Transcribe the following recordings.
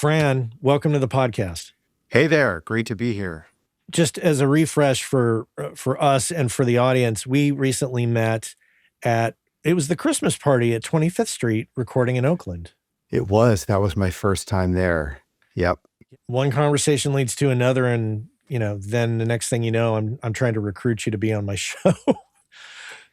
Fran, welcome to the podcast. Hey there, great to be here. Just as a refresh for us and for the audience, we recently met at it was the Christmas party at 25th Street recording in Oakland. That was my first time there. Yep. One conversation leads to another, and then the next thing you know, I'm trying to recruit you to be on my show.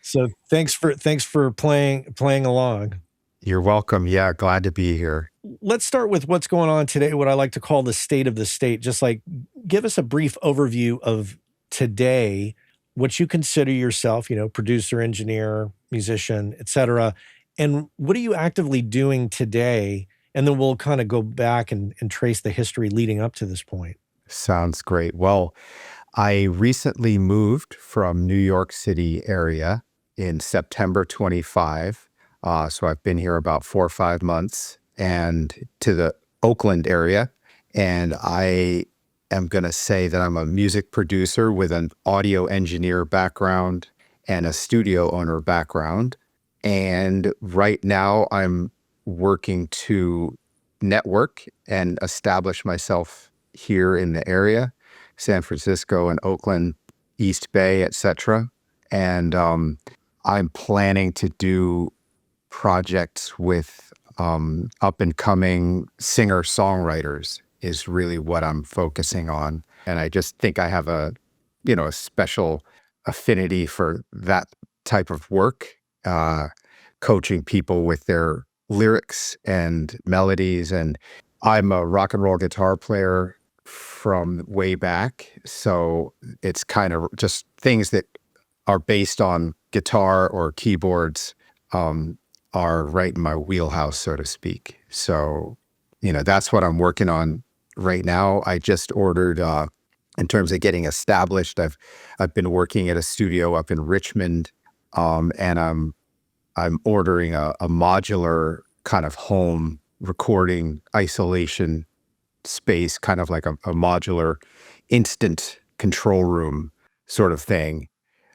So thanks for playing along. You're welcome. Yeah, glad to be here. Let's start with what's going on today, what I like to call the state of the state. Just like give us a brief overview of today, what you consider yourself, producer, engineer, musician, etc. And what are you actively doing today? And then we'll kind of go back and trace the history leading up to this point. Sounds great. Well, I recently moved from New York City area in September 25. So I've been here about 4 or 5 months and to the Oakland area. And I am going to say that I'm a music producer with an audio engineer background and a studio owner background. And right now I'm working to network and establish myself here in the area, San Francisco and Oakland, East Bay, etc. And I'm planning to do projects with up and coming singer songwriters is really what I'm focusing on. And I just think I have a special affinity for that type of work, coaching people with their lyrics and melodies. And I'm a rock and roll guitar player from way back. So it's kind of just things that are based on guitar or keyboards are right in my wheelhouse, so to speak. So, that's what I'm working on right now. I just ordered, in terms of getting established, I've been working at a studio up in Richmond, and I'm ordering a modular kind of home recording isolation space, kind of like a modular instant control room sort of thing,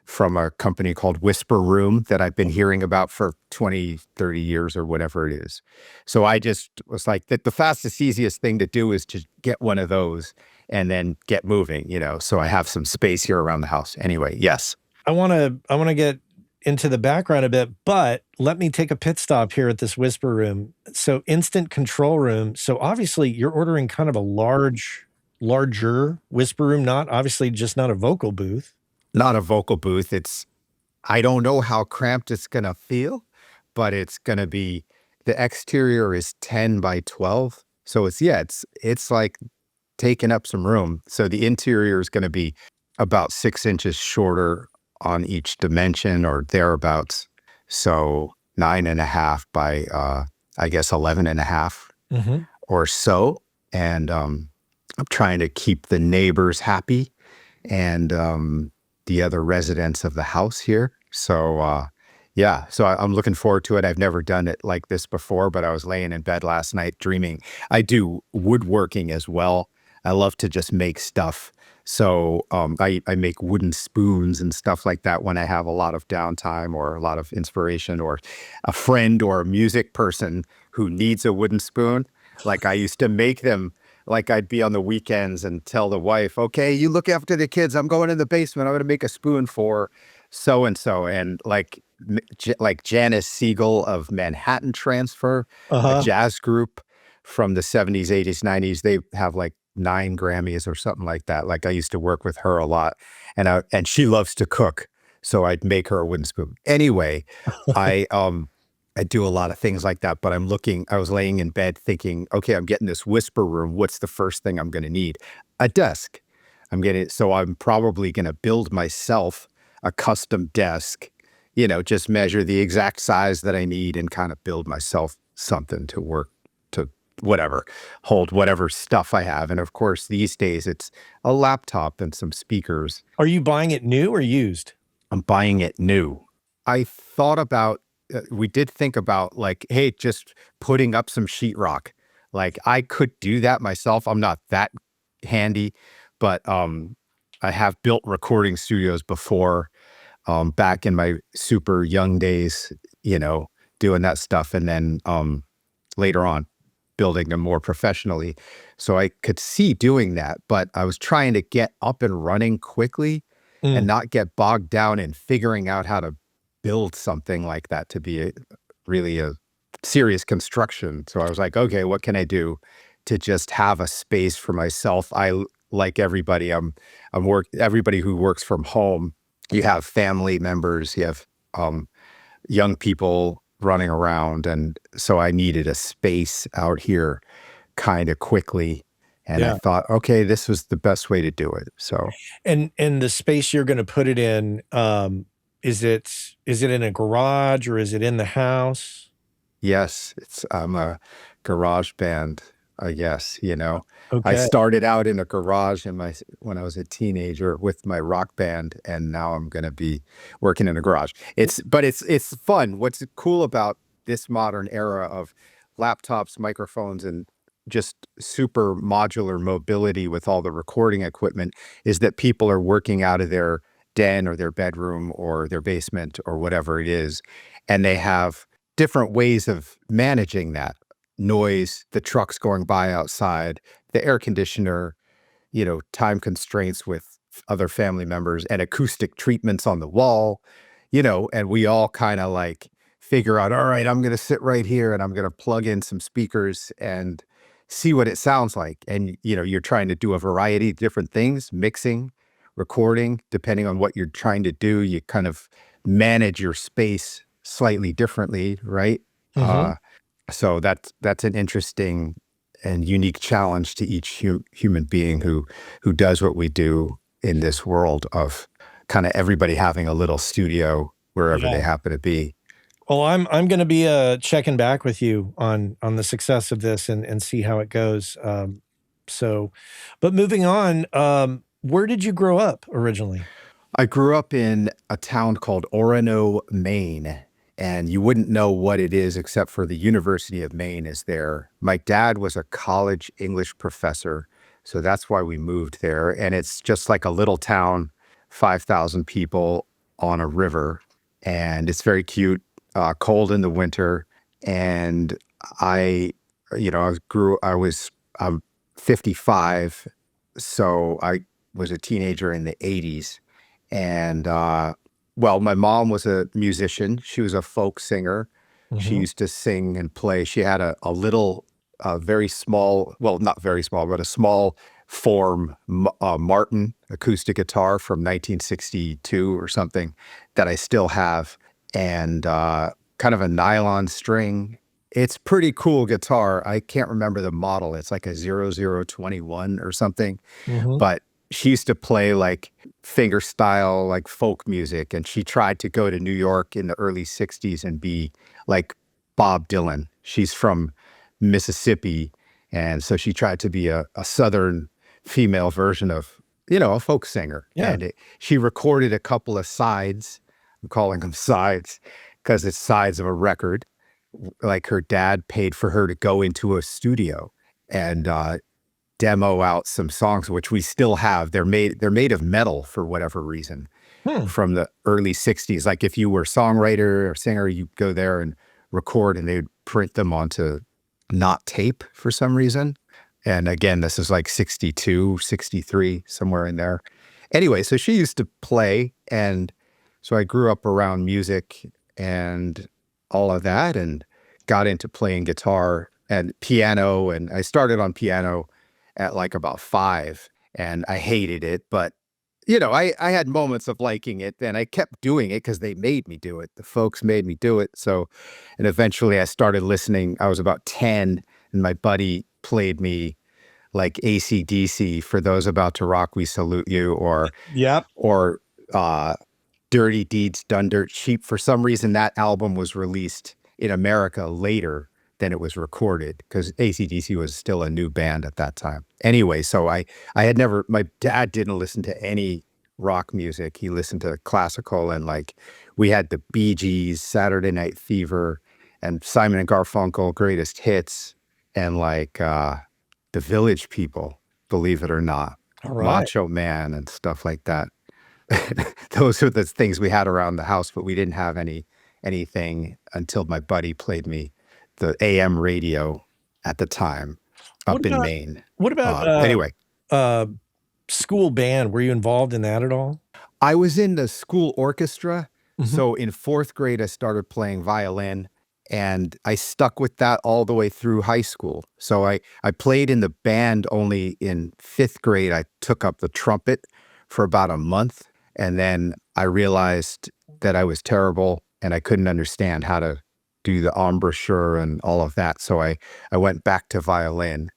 from a company called Whisper Room that I've been hearing about for 20, 30 years or whatever it is. So I just was like, the fastest, easiest thing to do is to get one of those and then get moving, so I have some space here around the house. Anyway, yes. I want to get into the background a bit, but let me take a pit stop here at this Whisper Room. So instant control room. So obviously you're ordering kind of a larger Whisper Room, not a vocal booth. Not a vocal booth. I don't know how cramped it's going to feel, but it's going to be, the exterior is 10 by 12. So it's like taking up some room. So the interior is going to be about 6 inches shorter on each dimension or thereabouts. So 9.5 by, I guess 11.5 or so. And I'm trying to keep the neighbors happy and the other residents of the house here. So so I'm looking forward to it. I've never done it like this before, but I was laying in bed last night dreaming. I do woodworking as well. I love to just make stuff. So I make wooden spoons and stuff like that when I have a lot of downtime or a lot of inspiration, or a friend or a music person who needs a wooden spoon. Like I used to make them. Like I'd be on the weekends and tell the wife, okay, you look after the kids. I'm going in the basement. I'm going to make a spoon for so-and-so. And like Janice Siegel of Manhattan Transfer, a jazz group from the 70s, 80s, 90s, they have like 9 Grammys or something like that. Like I used to work with her a lot, and she loves to cook. So I'd make her a wooden spoon. Anyway, I do a lot of things like that, but I was laying in bed thinking, okay, I'm getting this Whisper Room. What's the first thing I'm going to need? A desk. So I'm probably going to build myself a custom desk, just measure the exact size that I need and kind of build myself something to work, to hold whatever stuff I have. And of course, these days it's a laptop and some speakers. Are you buying it new or used? I'm buying it new. We did think about like, hey, just putting up some sheetrock. Like I could do that myself. I'm not that handy, but I have built recording studios before, back in my super young days, doing that stuff. And then later on, building them more professionally. So I could see doing that, but I was trying to get up and running quickly and Mm, not get bogged down in figuring out how to build something like that to be really a serious construction. So I was like, okay, what can I do to just have a space for myself? Like everybody, everybody who works from home. You have family members, you have um, young people running around, and so I needed a space out here kind of quickly. And I yeah. thought, okay, this was the best way to do it. So And the space you're gonna put it in, is it in a garage or is it in the house? yes, I'm a garage band, I guess, you know. I Okay. started out in a garage when I was a teenager with my rock band, and now I'm gonna be working in a garage. It's fun. What's cool about this modern era of laptops, microphones, and just super modular mobility with all the recording equipment is that people are working out of their den or their bedroom or their basement or whatever it is, and they have different ways of managing that noise, the trucks going by outside, the air conditioner, time constraints with other family members and acoustic treatments on the wall, and we all kind of like figure out, all right, I'm going to sit right here and I'm going to plug in some speakers and see what it sounds like. And, you're trying to do a variety of different things, mixing, recording, depending on what you're trying to do. You kind of manage your space slightly differently, right? Mhm. Uh, so that's an interesting and unique challenge to each human being who does what we do in this world of kind of everybody having a little studio wherever they Yeah. happen to be. Well, I'm gonna be, checking back with you on the success of this and see how it goes, so but moving on, where did you grow up originally? I grew up in a town called Orono, Maine, and you wouldn't know what it is except for the University of Maine is there. My dad was a college English professor, so that's why we moved there. And it's just like a little town, 5,000 people on a river, and it's very cute, cold in the winter. And I, I'm 55, so I was a teenager in the 80s and well, my mom was a musician. She was a folk singer. She Mhm. used to sing and play. She had a little, very small, well, not very small, but a small form Martin acoustic guitar from 1962 or something that I still have, and kind of a nylon string. It's pretty cool guitar. I can't remember the model. It's like a 0021 or something, Mhm. but she used to play like finger style, like folk music. And she tried to go to New York in the early 60s and be like Bob Dylan. She's from Mississippi. And so she tried to be a Southern female version of, a folk singer. Yeah. And she recorded a couple of sides. I'm calling them sides because it's sides of a record. Like her dad paid for her to go into a studio and demo out some songs, which we still have. They're made of metal for whatever reason Hmm. from the early 60s. Like if you were a songwriter or singer, you go there and record and they would print them onto not tape for some reason. And again, this is like 62, 63, somewhere in there. Anyway, so she used to play. And so I grew up around music and all of that and got into playing guitar and piano. And I started on piano at like about 5 and I hated it, but I had moments of liking it and I kept doing it because they made me do it. The folks made me do it. So, and eventually I started listening. I was about 10 and my buddy played me like AC/DC, For Those About to Rock, We Salute You, Yep. or uh, Dirty Deeds Done Dirt Cheap. For some reason, that album was released in America later than it was recorded because AC/DC was still a new band at that time. Anyway, so I had never, my dad didn't listen to any rock music. He listened to classical and like we had the Bee Gees, Saturday Night Fever, and Simon and Garfunkel Greatest Hits, and like the Village People, believe it or not, Alright. Macho Man and stuff like that. Those are the things we had around the house, but we didn't have anything until my buddy played me the AM radio at the time What up in about Maine. what about, Anyway, uh, school band? Were you involved in that at all? I was in the school orchestra. Mhm. So in fourth grade, I started playing violin and I stuck with that all the way through high school. So I played in the band only in fifth grade. I took up the trumpet for about a month. And then I realized that I was terrible and I couldn't understand how to do the embouchure and all of that. So I went back to violin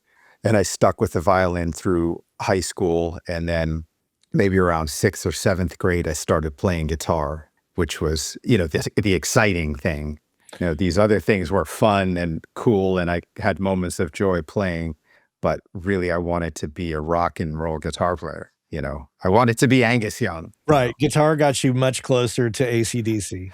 and I stuck with the violin through high school. And then maybe around sixth or seventh grade, I started playing guitar, which was, the exciting thing. These other things were fun and cool, and I had moments of joy playing, but really I wanted to be a rock and roll guitar player. I wanted to be Angus Young. Right, guitar got you much closer to AC/DC.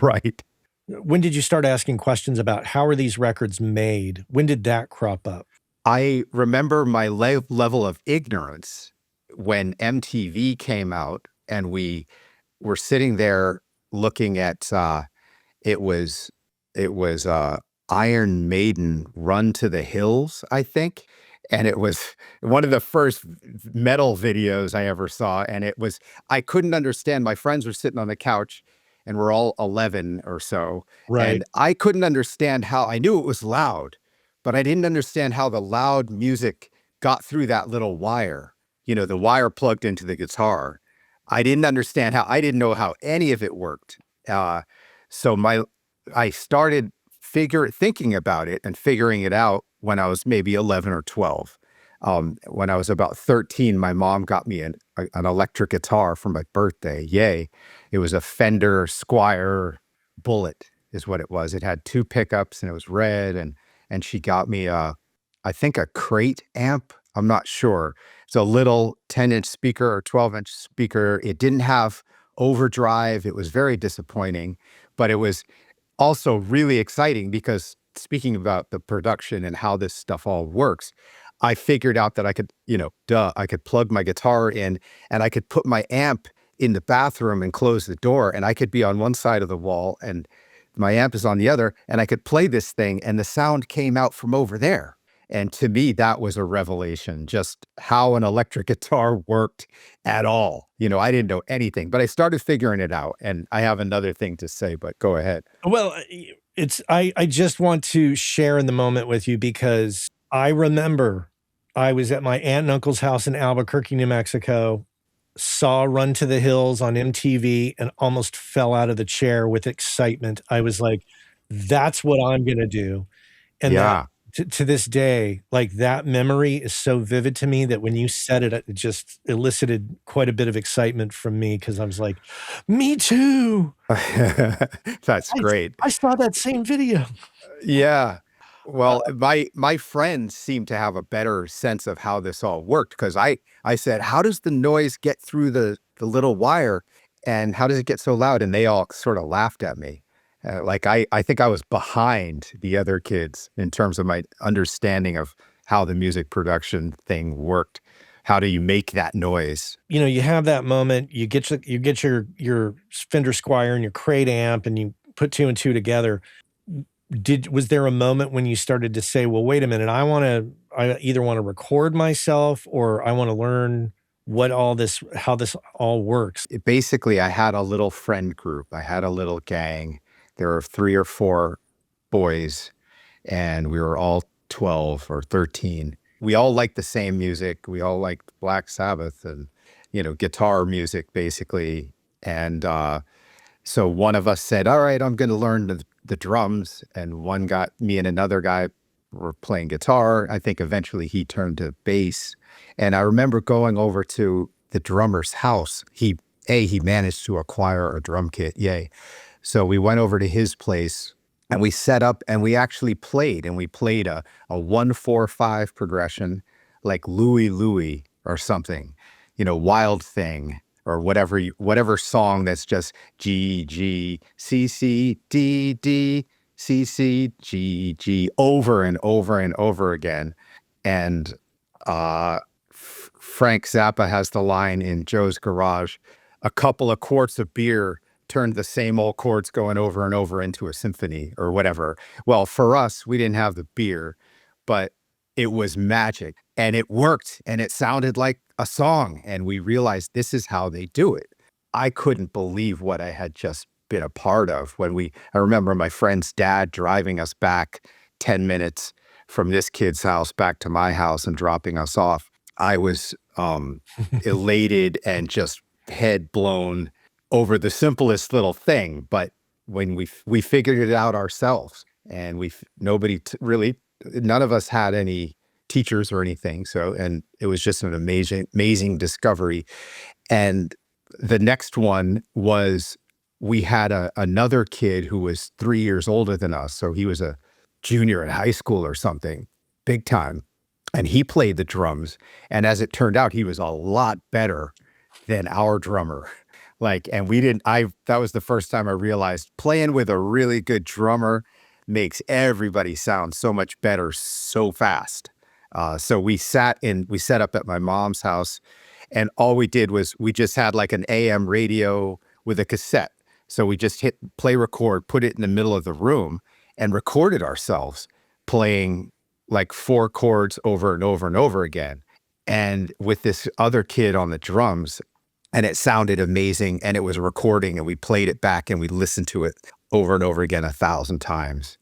Right. When did you start asking questions about how are these records made? When did that crop up? I remember my level of ignorance when MTV came out and we were sitting there looking at it was it was, Iron Maiden Run to the Hills, I think, and it was one of the first metal videos I ever saw, and I couldn't understand. My friends were sitting on the couch, and we're all 11 or so, Right. and I couldn't understand how I knew it was loud, but I didn't understand how the loud music got through that little wire, the wire plugged into the guitar. I didn't know how any of it worked. So I started thinking about it and figuring it out when I was maybe 11 or 12. When I was about 13, my mom got me an electric guitar for my birthday. Yay. It was a Fender Squire Bullet is what it was. It had two pickups and it was red and she got me I think a crate amp. I'm not sure. It's a little 10-inch speaker or 12-inch speaker. It didn't have overdrive. It was very disappointing, but it was also really exciting because speaking about the production and how this stuff all works, I figured out that I could, I could plug my guitar in and I could put my amp in the bathroom and close the door and I could be on one side of the wall and my amp is on the other and I could play this thing and the sound came out from over there. And to me, that was a revelation, just how an electric guitar worked at all. I didn't know anything, but I started figuring it out. And I have another thing to say, but go ahead. Well, I just want to share in the moment with you because I remember I was at my aunt and uncle's house in Albuquerque, New Mexico, saw Run to the Hills on MTV and almost fell out of the chair with excitement. I was like, "That's what I'm gonna do." And that Yeah. to this day, like, that memory is so vivid to me that when you said it, it just elicited quite a bit of excitement from me because I was like, "Me too. That's I great. I saw that same video." Yeah. Well, Uh, my friends seem to have a better sense of how this all worked because I said, "How does the noise get through the little wire, and how does it get so loud?" And they all sort of laughed at me. Like I think I was behind the other kids in terms of my understanding of how the music production thing worked. How do you make that noise? you have that moment, you get your Fender Squier and your crate amp, and you put 2 and 2 together. Was there a moment when you started to say, "Well, wait a minute, I either wanna record myself or I wanna learn what all this how this all works?" Basically, I had a little friend group. I had a little gang. There were 3 or 4 boys, and we were all 12 or 13. We all liked the same music. We all liked Black Sabbath and, guitar music, basically. And so one of us said, "All right, I'm going to learn the drums." And me and another guy were playing guitar. I think eventually he turned to bass. And I remember going over to the drummer's house. He managed to acquire a drum kit. Yay. So we went over to his place and we set up and we actually played and we played a 1-4-5 progression like Louie Louie or something, Wild Thing or whatever song that's just G G C C D D C C G G over and over and over again. And Frank Zappa has the line in Joe's Garage, "A couple of quarts of beer turned the same old chords going over and over into a symphony or whatever. Well, for us, we didn't have the beer, but it was magic and it worked and it sounded like a song. And we realized this is how they do it. I couldn't believe what I had just been a part of I remember my friend's dad driving us back 10 minutes from this kid's house back to my house and dropping us off. I was elated and just head blown over the simplest little thing. But when we figured it out ourselves, and really, none of us had any teachers or anything. So, and it was just an amazing discovery. And the next one was we had another kid who was 3 years older than us. So he was a junior in high school or something, big time. And he played the drums. And as it turned out, he was a lot better than our drummer. And that was the first time I realized playing with a really good drummer makes everybody sound so much better so fast. So we set up at my mom's house, and all we did was we just had like an AM radio with a cassette. So we just hit play record, put it in the middle of the room, and recorded ourselves playing like 4 chords over and over and over again. And with this other kid on the drums, and it sounded amazing, and it was a recording, and we played it back and we listened to it over and over again 1,000 times.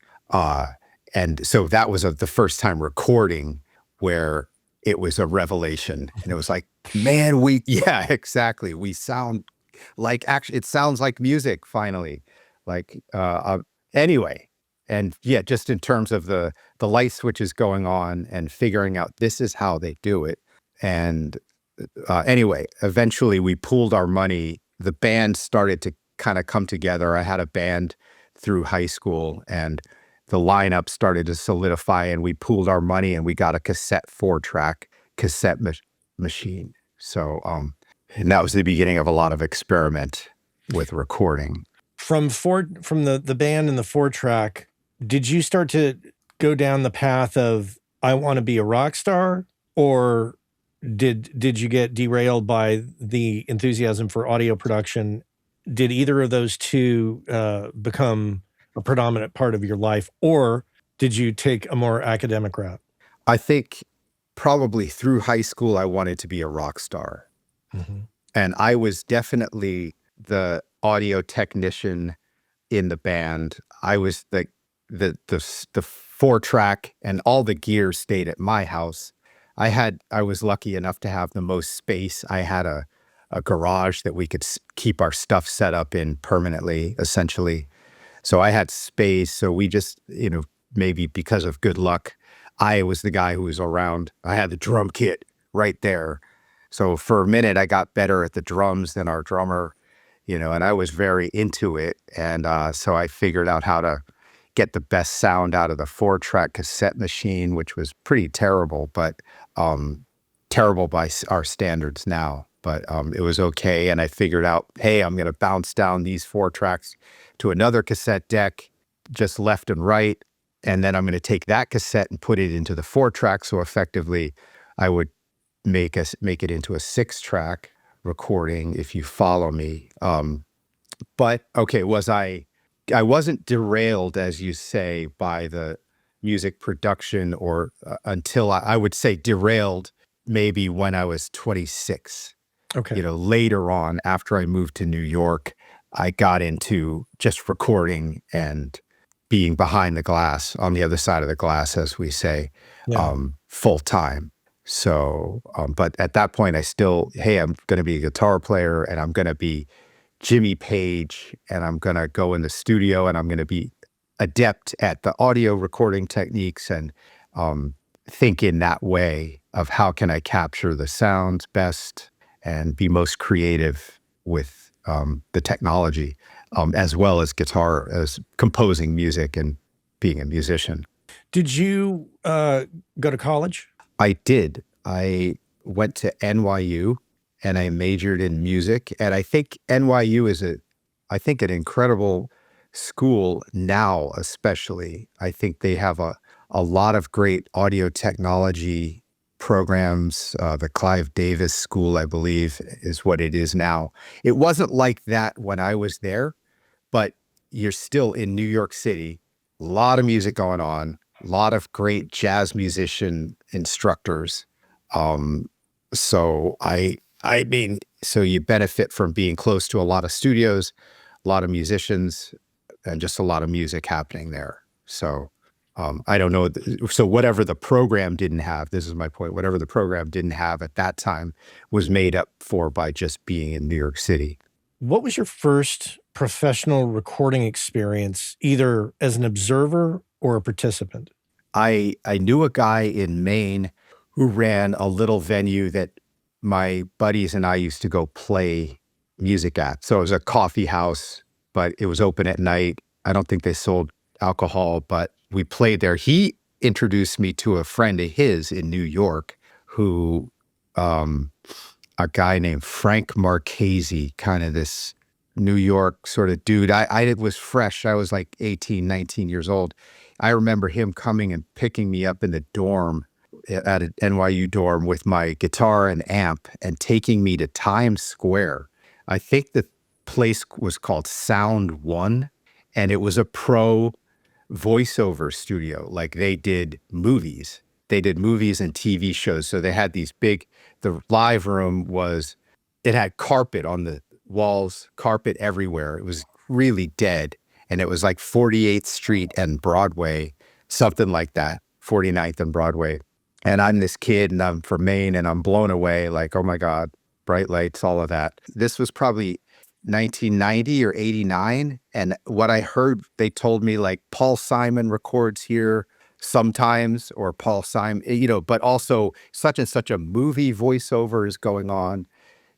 And so that was the first time recording where it was a revelation. And it was like, man, yeah, exactly. We sound like, actually, it sounds like music finally. Anyway. And yeah, just in terms of the light switches going on and figuring out this is how they do it. And anyway, eventually we pooled our money. The band started to kind of come together. I had a band through high school, and the lineup started to solidify, and we pooled our money and we got a cassette 4-track cassette machine. So, and that was the beginning of a lot of experiment with recording. From the band and the 4-track, did you start to go down the path of, I want to be a rock star, or did you get derailed by the enthusiasm for audio production? Did either of those two become a predominant part of your life, or did you take a more academic route? I think probably through high school, I wanted to be a rock star. Mm-hmm. And I was definitely the audio technician in the band. I was the 4-track, and all the gear stayed at my house. I was lucky enough to have the most space. I had a garage that we could keep our stuff set up in permanently, essentially. So I had space. So we just, maybe because of good luck, I was the guy who was around. I had the drum kit right there. So for a minute, I got better at the drums than our drummer, and I was very into it. And so I figured out how to get the best sound out of the 4-track cassette machine, which was pretty terrible, but terrible by our standards now. But it was okay. And I figured out, hey, I'm going to bounce down these 4 tracks to another cassette deck, just left and right. And then I'm going to take that cassette and put it into the 4-track. So effectively, I would make it into a 6-track recording, if you follow me. But okay, I wasn't derailed, as you say, by the music production, or until I would say derailed maybe when I was 26. Okay. Later on, after I moved to New York, I got into just recording and being behind the glass, on the other side of the glass, as we say, full time. So, but at that point, I'm going to be a guitar player, and I'm going to be Jimmy Page, and I'm going to go in the studio, and I'm going to be adept at the audio recording techniques, and think in that way of how can I capture the sounds best and be most creative with the technology, as well as guitar, as composing music and being a musician. Did you go to college? I did. I went to NYU, and I majored in music. And I think NYU is an incredible school now, especially. I think they have a lot of great audio technology programs. The Clive Davis School, I believe, is what it is now. It wasn't like that when I was there, but you're still in New York City. A lot of music going on, a lot of great jazz musician instructors. Um, so you benefit from being close to a lot of studios, a lot of musicians, and just a lot of music happening there. So I don't know. So whatever the program didn't have, this is my point, whatever the program didn't have at that time was made up for by just being in New York City. What was your first professional recording experience, either as an observer or a participant? I knew a guy in Maine who ran a little venue that my buddies and I used to go play music at. So it was a coffee house, but it was open at night. I don't think they sold alcohol, but we played there. He introduced me to a friend of his in New York who, a guy named Frank Marchese, kind of this New York sort of dude. I was fresh. I was like 18, 19 years old. I remember him coming and picking me up in the dorm at an NYU dorm with my guitar and amp and taking me to Times Square. I think the place was called Sound One, and it was a pro voiceover studio. Like they did movies. They did movies and TV shows. So they had these big, the live room was, it had carpet on the walls, carpet everywhere. It was really dead. And it was like 48th Street and Broadway, something like that, 49th and Broadway. And I'm this kid and I'm from Maine and I'm blown away like, oh my God, bright lights, all of that. This was probably 1990 or 89. And what I heard, they told me like Paul Simon records here sometimes, or Paul Simon, but also such and such a movie voiceover is going on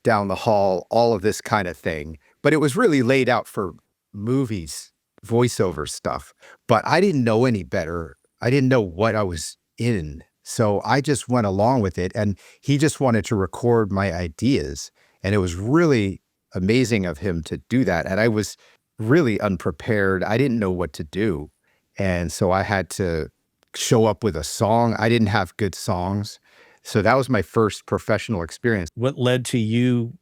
down the hall, all of this kind of thing. But it was really laid out for movies, voiceover stuff. But I didn't know any better. I didn't know what I was in. So I just went along with it. And he just wanted to record my ideas. And it was really amazing of him to do that. And I was really unprepared. I didn't know what to do. And so I had to show up with a song. I didn't have good songs. So that was my first professional experience. What led to you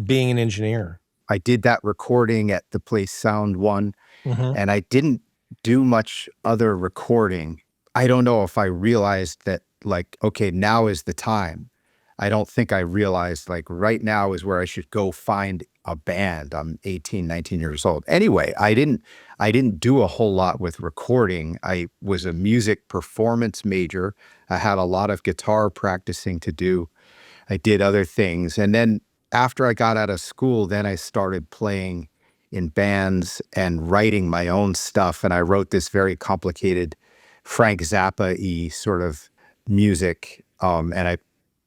being an engineer? I did that recording at the place Sound One, and I didn't do much other recording. I don't know if I realized that, like, okay, now is the time. I don't think I realized, like, right now is where I should go find a band. I'm 18, 19 years old. Anyway, I didn't do a whole lot with recording. I was a music performance major. I had a lot of guitar practicing to do. I did other things. And then after I got out of school, then I started playing in bands and writing my own stuff. And I wrote this very complicated Frank Zappa-y sort of music. And I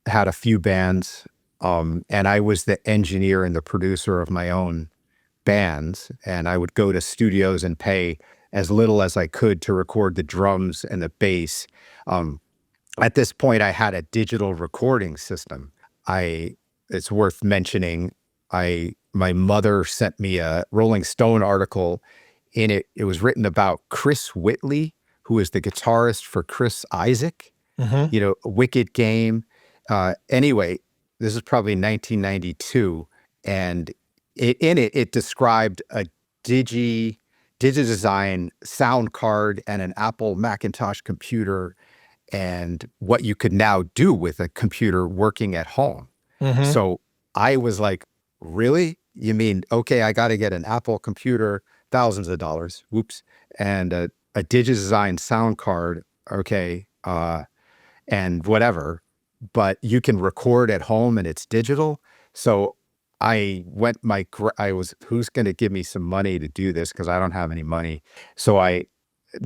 had a few bands. And I was the engineer and the producer of my own bands. And I would go to studios and pay as little as I could to record the drums and the bass. At this point, I had a digital recording system. It's worth mentioning, my mother sent me a Rolling Stone article. In it, it was written about Chris Whitley, who is the guitarist for Chris Isaak, Wicked Game. Anyway, this is probably 1992. And it described a DigiDesign sound card and an Apple Macintosh computer and what you could now do with a computer working at home. So I was like, really? You mean, okay, I got to get an Apple computer, thousands of dollars, whoops, and a DigiDesign sound card, okay, and whatever, but you can record at home and it's digital. So I was, who's going to give me some money to do this? Because I don't have any money. So I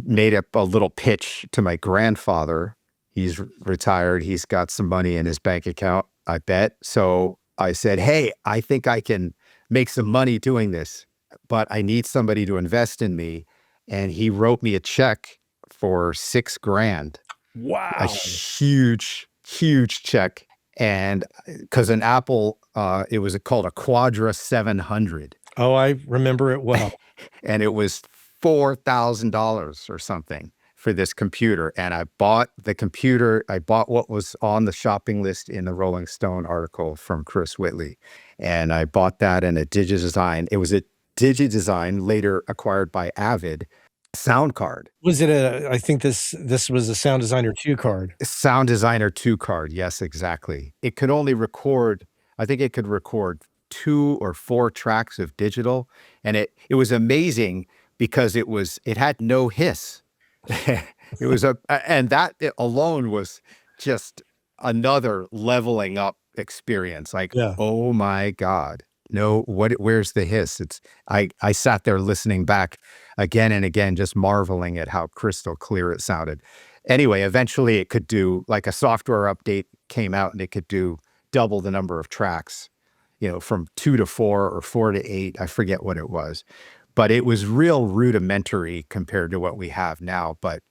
made up a little pitch to my grandfather. He's retired. He's got some money in his bank account, I bet. So I said, hey, I think I can make some money doing this, but I need somebody to invest in me. And he wrote me a check for $6,000. Wow. A huge, huge check. And because an Apple, it was called a Quadra 700. Oh, I remember it well. And it was $4,000 or something for this computer. And I bought the computer. I bought what was on the shopping list in the Rolling Stone article from Chris Whitley. And I bought that in a DigiDesign. It was a DigiDesign, later acquired by Avid, sound card. Was it I think this was a Sound Designer 2 card. Sound Designer 2 card, yes, exactly. It could only record, I think it could record 2 or 4 tracks of digital, and it was amazing because it had no hiss. It was and that alone was just another leveling up experience, like, Yeah. "Oh my god. No, where's the hiss?" I sat there listening back again and again, just marveling at how crystal clear it sounded. Anyway, eventually it could do, like, a software update came out and it could do double the number of tracks, from 2 to 4 or 4 to 8. I forget what it was, but it was real rudimentary compared to what we have now. But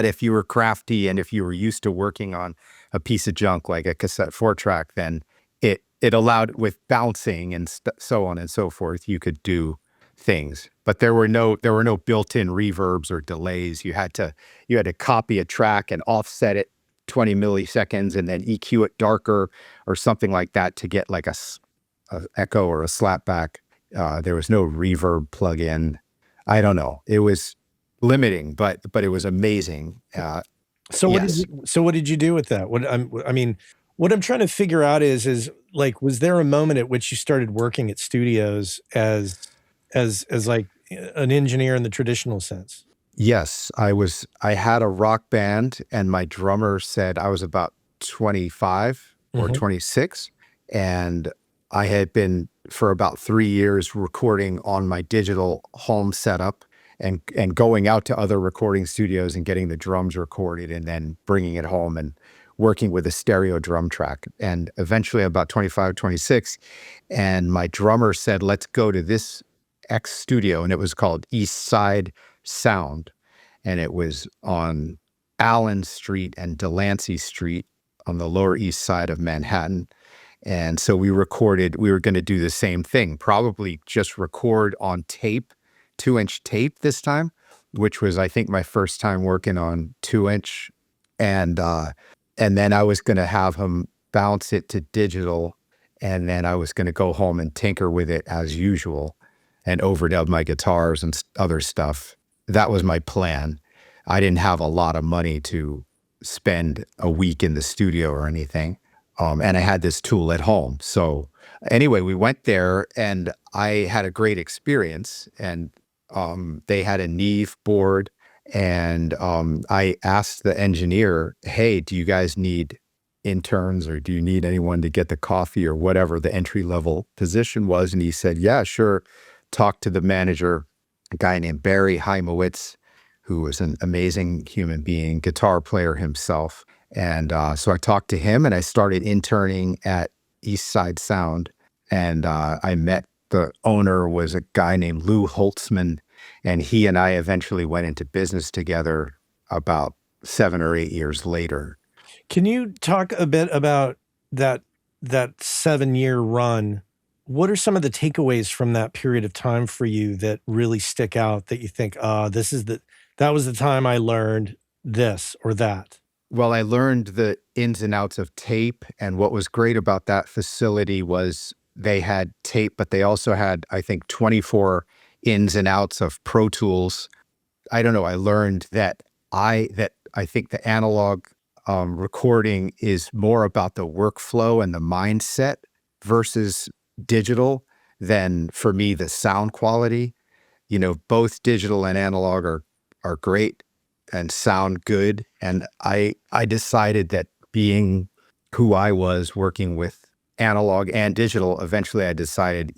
if you were crafty and if you were used to working on a piece of junk like a cassette 4-track, then it allowed, with bouncing and so on and so forth, you could do things. But there were no built-in reverbs or delays. You had to copy a track and offset it 20 milliseconds and then EQ it darker or something like that to get like a echo or a slapback. There was no reverb plug-in. I don't know. It was limiting, but it was amazing. Yes. So what did you do with that? I mean, what I'm trying to figure out is like, was there a moment at which you started working at studios as like an engineer in the traditional sense? Yes, I had a rock band and my drummer said I was about 25 or Mhm. 26, and I had been for about 3 years recording on my digital home setup and going out to other recording studios and getting the drums recorded and then bringing it home and working with a stereo drum track. And eventually about 25, 26, and my drummer said, "Let's go to this X studio," and it was called East Side Sound, and it was on Allen Street and Delancey Street on the Lower East Side of Manhattan. And so we were going to do the same thing, probably just record on tape, 2-inch tape this time, which was, I think, my first time working on 2-inch. And, and then I was going to have him bounce it to digital. And then I was going to go home and tinker with it as usual and overdub my guitars and other stuff. That was my plan. I didn't have a lot of money to spend a week in the studio or anything. And I had this tool at home. So anyway, we went there and I had a great experience. And they had a Neve board. And I asked the engineer, "Hey, do you guys need interns or do you need anyone to get the coffee or whatever the entry level position was?" And he said, "Yeah, sure. Talk to the manager, a guy named Barry Heimowitz, who was an amazing human being, guitar player himself." And so I talked to him and I started interning at East Side Sound. And I met the owner, was a guy named Lou Holtzman. And he and I eventually went into business together about 7 or 8 years later. Can you talk a bit about that 7-year run? What are some of the takeaways from that period of time for you that really stick out that you think, "Ah, that was the time I learned this or that?" Well, I learned the ins and outs of tape, and what was great about that facility was they had tape, but they also had, I think, 24 ins and outs of Pro Tools. I don't know, I learned that I think the analog, recording is more about the workflow and the mindset versus digital than, for me, the sound quality. Both digital and analog are great and sound good. And I decided that, being who I was working with analog and digital, eventually I decided,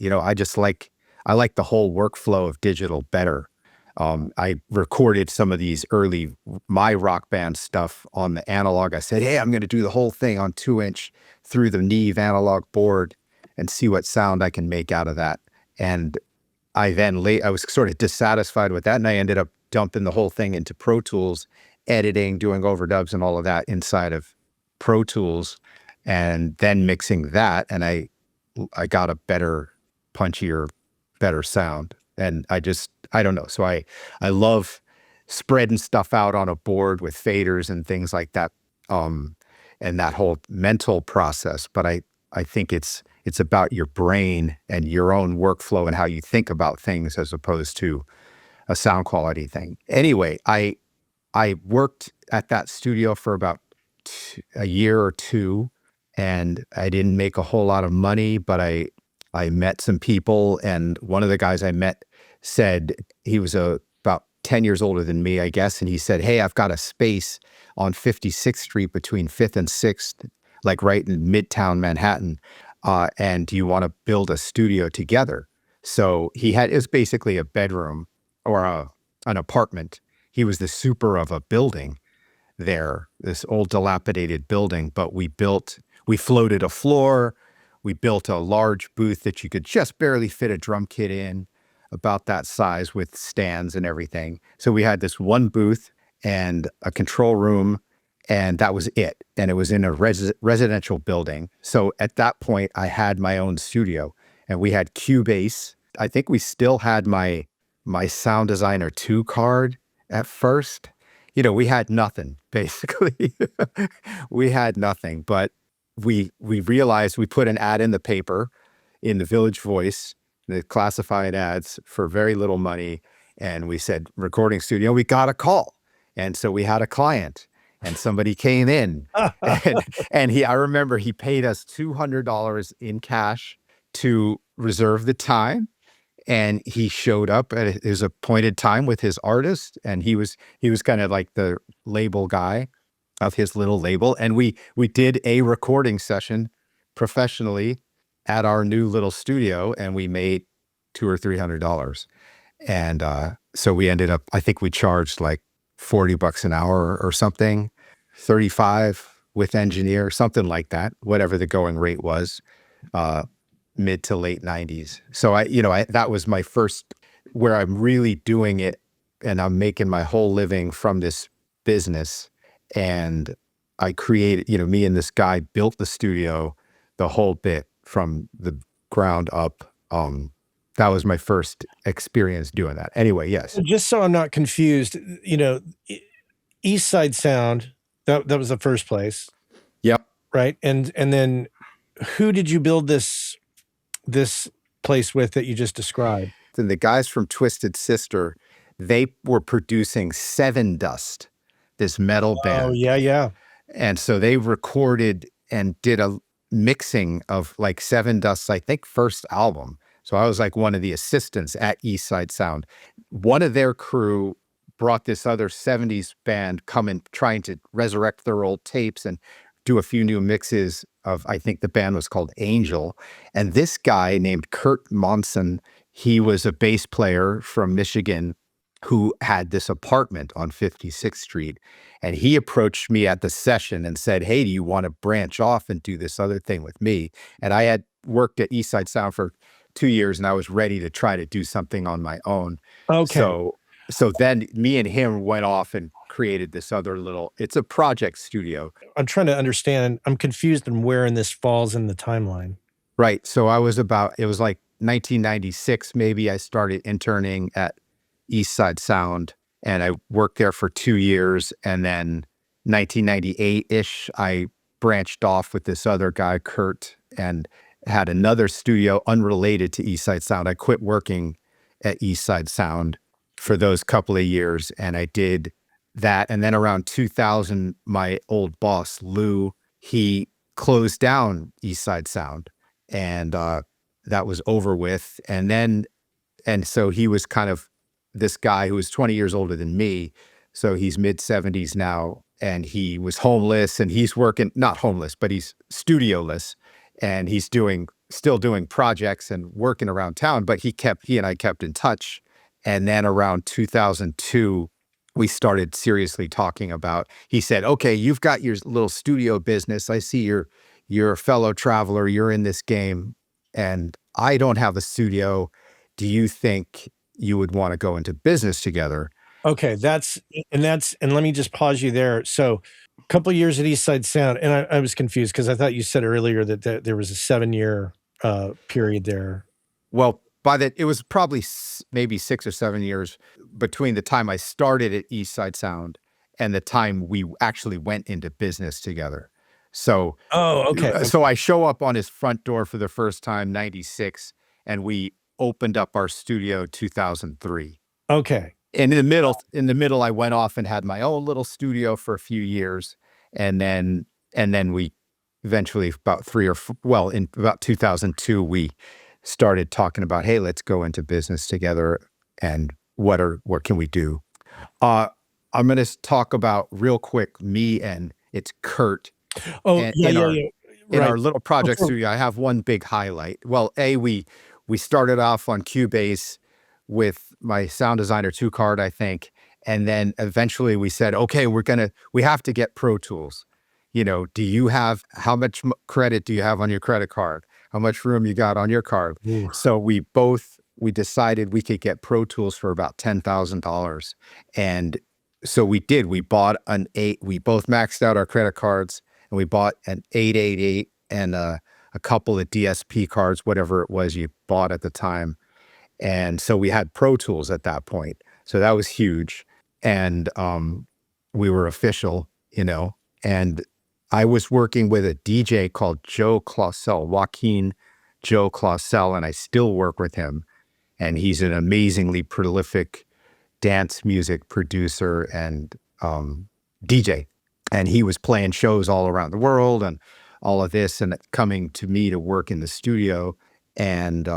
I like the whole workflow of digital better. I recorded some of these early my rock band stuff on the analog. I said, "Hey, I'm going to do the whole thing on 2-inch through the Neve analog board and see what sound I can make out of that." And I was sort of dissatisfied with that, and I ended up dumping the whole thing into Pro Tools, editing, doing overdubs and all of that inside of Pro Tools, and then mixing that, and I got a better, punchier, better sound. And I don't know. So I love spreading stuff out on a board with faders and things like that, and that whole mental process. But I think It's about your brain and your own workflow and how you think about things as opposed to a sound quality thing. Anyway, I worked at that studio for about a year or two, and I didn't make a whole lot of money, but I met some people, and one of the guys I met said he was about 10 years older than me, I guess, and he said, "Hey, I've got a space on 56th Street between 5th and 6th, like right in Midtown Manhattan, and do you want to build a studio together?" So it was basically a bedroom or an apartment. He was the super of a building there, this old dilapidated building, but we floated a floor. We built a large booth that you could just barely fit a drum kit in, about that size with stands and everything. So we had this one booth and a control room, and that was it. And it was in a residential building. So at that point, I had my own studio, and we had Cubase. I think we still had my Sound Designer 2 card at first. We had nothing, basically. We had nothing, but we realized, we put an ad in the paper, in the Village Voice, the classified ads, for very little money. And we said, recording studio, we got a call. And so we had a client, and somebody came in, and I remember he paid us $200 in cash to reserve the time. And he showed up at his appointed time with his artist, and he was kind of like the label guy of his little label. And we did a recording session professionally at our new little studio, and we made $200 or $300. And so we ended up, I think we charged like $40 an hour or something, 35 with engineer, something like that, whatever the going rate was. Mid to late 90s. So that was my first, where I'm really doing it, and I'm making my whole living from this business. And I created, me and this guy built the studio, the whole bit from the ground up. That was my first experience doing that. Anyway, yes. Just so I'm not confused, East Side Sound, that was the first place, Yep. right? And then who did you build this place with that you just described? Then the guys from Twisted Sister, they were producing Seven Dust, this metal band. Oh, yeah, yeah. And so they recorded and did a mixing of like Seven Dust's, I think, first album. So I was like one of the assistants at East Side Sound. One of their crew brought this other 70s band coming, trying to resurrect their old tapes and do a few new mixes of, I think the band was called Angel. And this guy named Kurt Monson, he was a bass player from Michigan who had this apartment on 56th Street. And he approached me at the session and said, "Hey, do you want to branch off and do this other thing with me?" And I had worked at East Side Sound for 2 years, and I was ready to try to do something on my own. Okay. So then me and him went off and created this other it's a project studio. I'm trying to understand. I'm confused on where in this falls in the timeline. Right. So it was like 1996, maybe. I started interning at East Side Sound, and I worked there for 2 years. And then 1998-ish, I branched off with this other guy, Kurt, and had another studio unrelated to East Side Sound. I quit working at East Side Sound for those couple of years, and I did that. And then around 2000, my old boss, Lou, he closed down East Side Sound, and that was over with. And so he was kind of this guy who was 20 years older than me. So he's mid 70s now, and he was homeless, and he's working, not homeless, but he's studioless, and he's still doing projects and working around town. But he and I kept in touch. And then around 2002, we started seriously talking about, he said, "Okay, you've got your little studio business. I see you're a fellow traveler. You're in this game, and I don't have a studio. Do you think you would want to go into business together?" Okay, and let me just pause you there. So a couple of years at East Side Sound, and I was confused because I thought you said earlier that there was a 7-year period there. Well, it was probably maybe 6 or 7 years between the time I started at East Side Sound and the time we actually went into business together. So Oh, okay. so I show up on his front door for the first time, 96, and we opened up our studio 2003. Okay. And in the middle, I went off and had my own little studio for a few years. And then we eventually about in about 2002, we started talking about, hey, let's go into business together. And what can we do? Uh, I'm going to talk about real quick, me and it's Kurt. Oh, And yeah, yeah, yeah. in Right. our little project Before studio, I have one big highlight. Well, we started off on Cubase with my sound designer 2 card, I think, and then eventually we said, okay, we have to get Pro Tools. Do you have how much credit do you have on your credit card? How much room you got on your card? Ooh. So we decided we could get Pro Tools for about $10,000, and so we did. We bought an eight. We both maxed out our credit cards and we bought an 888 and a couple of DSP cards, whatever it was you bought at the time. And so we had Pro Tools at that point. So that was huge. And we were official, and I was working with a DJ called Joe Clausel, Joaquin Joe Clausel, and I still work with him. And he's an amazingly prolific dance music producer and DJ. And he was playing shows all around the world and all of this and coming to me to work in the studio. And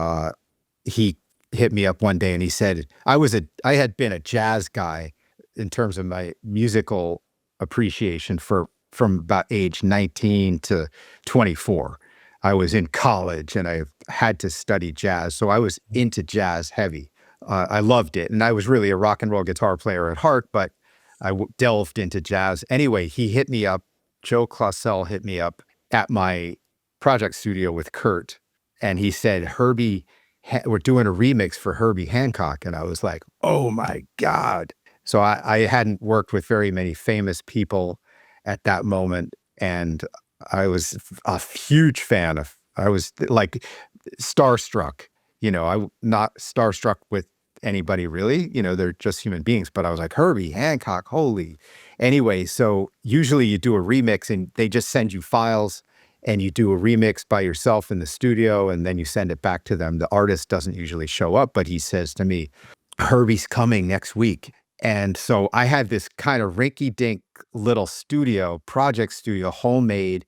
he hit me up one day and he said, I had been a jazz guy in terms of my musical appreciation from about age 19 to 24. I was in college and I had to study jazz. So I was into jazz heavy. I loved it. And I was really a rock and roll guitar player at heart, but delved into jazz. Anyway, he hit me up. Joe Clausel hit me up at my project studio with Kurt. And he said, we're doing a remix for Herbie Hancock. And I was like, oh my God. So I hadn't worked with very many famous people at that moment. And I was a huge fan I was like starstruck. I'm not starstruck with anybody really. They're just human beings. But I was like, Herbie Hancock, holy. Anyway, so usually you do a remix and they just send you files and you do a remix by yourself in the studio and then you send it back to them. The artist doesn't usually show up, but he says to me, Herbie's coming next week. And so I had this kind of rinky-dink little project studio, homemade,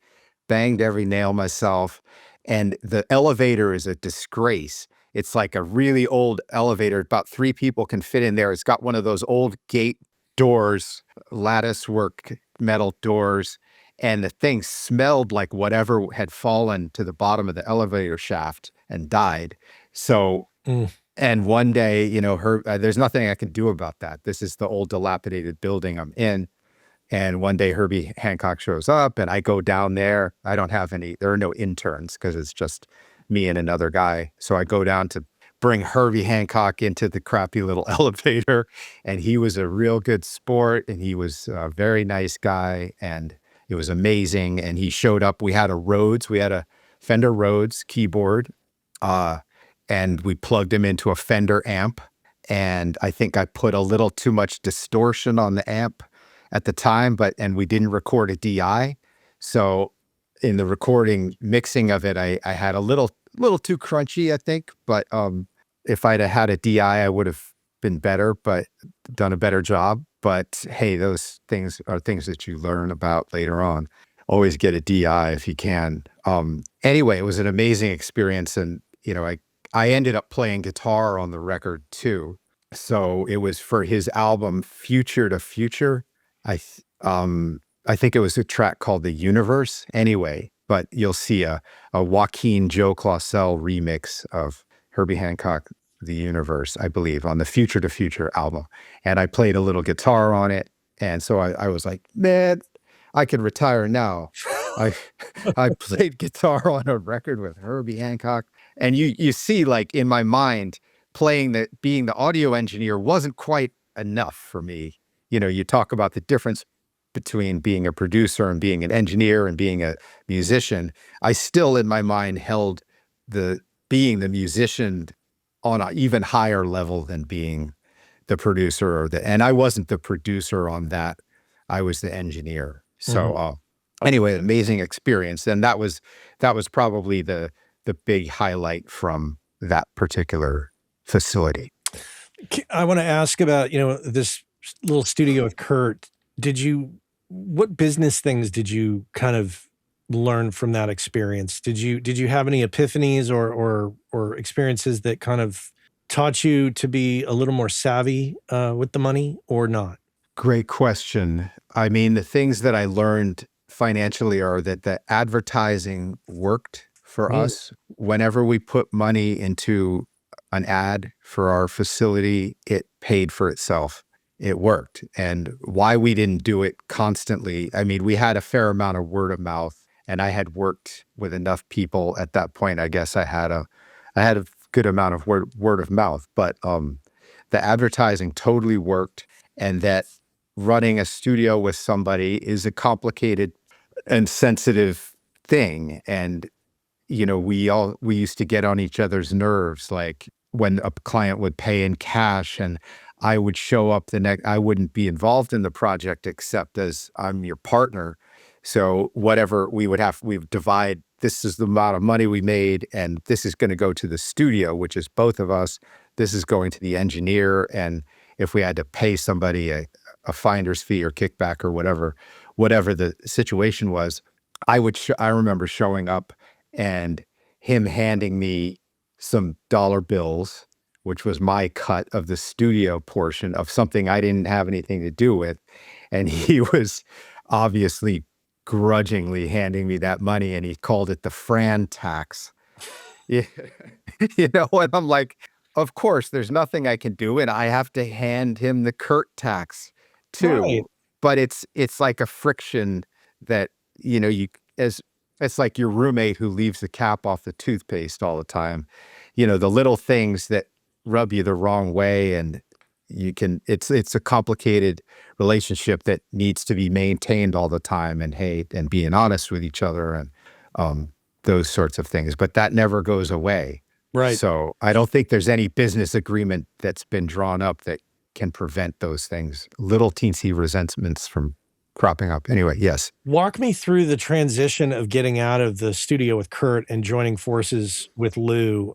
banged every nail myself. And the elevator is a disgrace. It's like a really old elevator. About 3 people can fit in there. It's got one of those old gate doors, lattice work, metal doors. And the thing smelled like whatever had fallen to the bottom of the elevator shaft and died. So Mm. and one day, there's nothing I can do about that. This is the old dilapidated building I'm in. And one day Herbie Hancock shows up and I go down there. There are no interns because it's just me and another guy. So I go down to bring Herbie Hancock into the crappy little elevator. And he was a real good sport and he was a very nice guy. And it was amazing. And he showed up. We had a Fender Rhodes keyboard. And we plugged him into a Fender amp. And I think I put a little too much distortion on the amp at the time, and we didn't record a DI. So in the recording mixing of it, I had a little too crunchy, I think. But if I'd have had a DI, I would have been better, but done a better job. But hey, those things are things that you learn about later on. Always get a DI if you can. Anyway, it was an amazing experience. And, I ended up playing guitar on the record too. So it was for his album Future to Future. I think it was a track called The Universe. Anyway, but you'll see a Joaquin Joe Clausel remix of Herbie Hancock, The Universe, I believe, on the Future to Future album. And I played a little guitar on it. And so I was like, man, I could retire now. I I played guitar on a record with Herbie Hancock. And you see, like in my mind, being the audio engineer wasn't quite enough for me. You talk about the difference between being a producer and being an engineer and being a musician. I still, in my mind, held being the musician on an even higher level than being the producer and I wasn't the producer on that. I was the engineer. Mhm. So Anyway, amazing experience. And that was probably the big highlight from that particular facility. I want to ask about, this little studio with Kurt. What business things did you kind of learn from that experience? Did you have any epiphanies or experiences that kind of taught you to be a little more savvy with the money or not? Great question. I mean, the things that I learned financially are that the advertising worked for Mm, us. Whenever we put money into an ad for our facility, it paid for itself. It worked. And why we didn't do it constantly, I mean, we had a fair amount of word of mouth, and I had worked with enough people at that point. I guess I had a good amount of word of mouth, but the advertising totally worked, and that running a studio with somebody is a complicated and sensitive thing. And we used to get on each other's nerves, like when a client would pay in cash and I would show up I wouldn't be involved in the project except as I'm your partner. So whatever we would divide, this is the amount of money we made, and this is going to go to the studio, which is both of us. This is going to the engineer. And if we had to pay somebody a finder's fee or kickback or whatever the situation was, I remember showing up and him handing me some dollar bills, which was my cut of the studio portion of something I didn't have anything to do with. And he was obviously grudgingly handing me that money, and he called it the Fran tax. Yeah. And I'm like, of course, there's nothing I can do, and I have to hand him the Kurt tax right. too. But it's like a friction that, you as it's like your roommate who leaves the cap off the toothpaste all the time. The little things that rub you the wrong way, and it's a complicated relationship that needs to be maintained all the time, and hate and being honest with each other, and um those sorts of things, but that never goes away. Right. So I don't think there's any business agreement that's been drawn up that can prevent those things, little teensy resentments from cropping up. Anyway, yes. Walk me through the transition of getting out of the studio with Kurt and joining forces with Lou.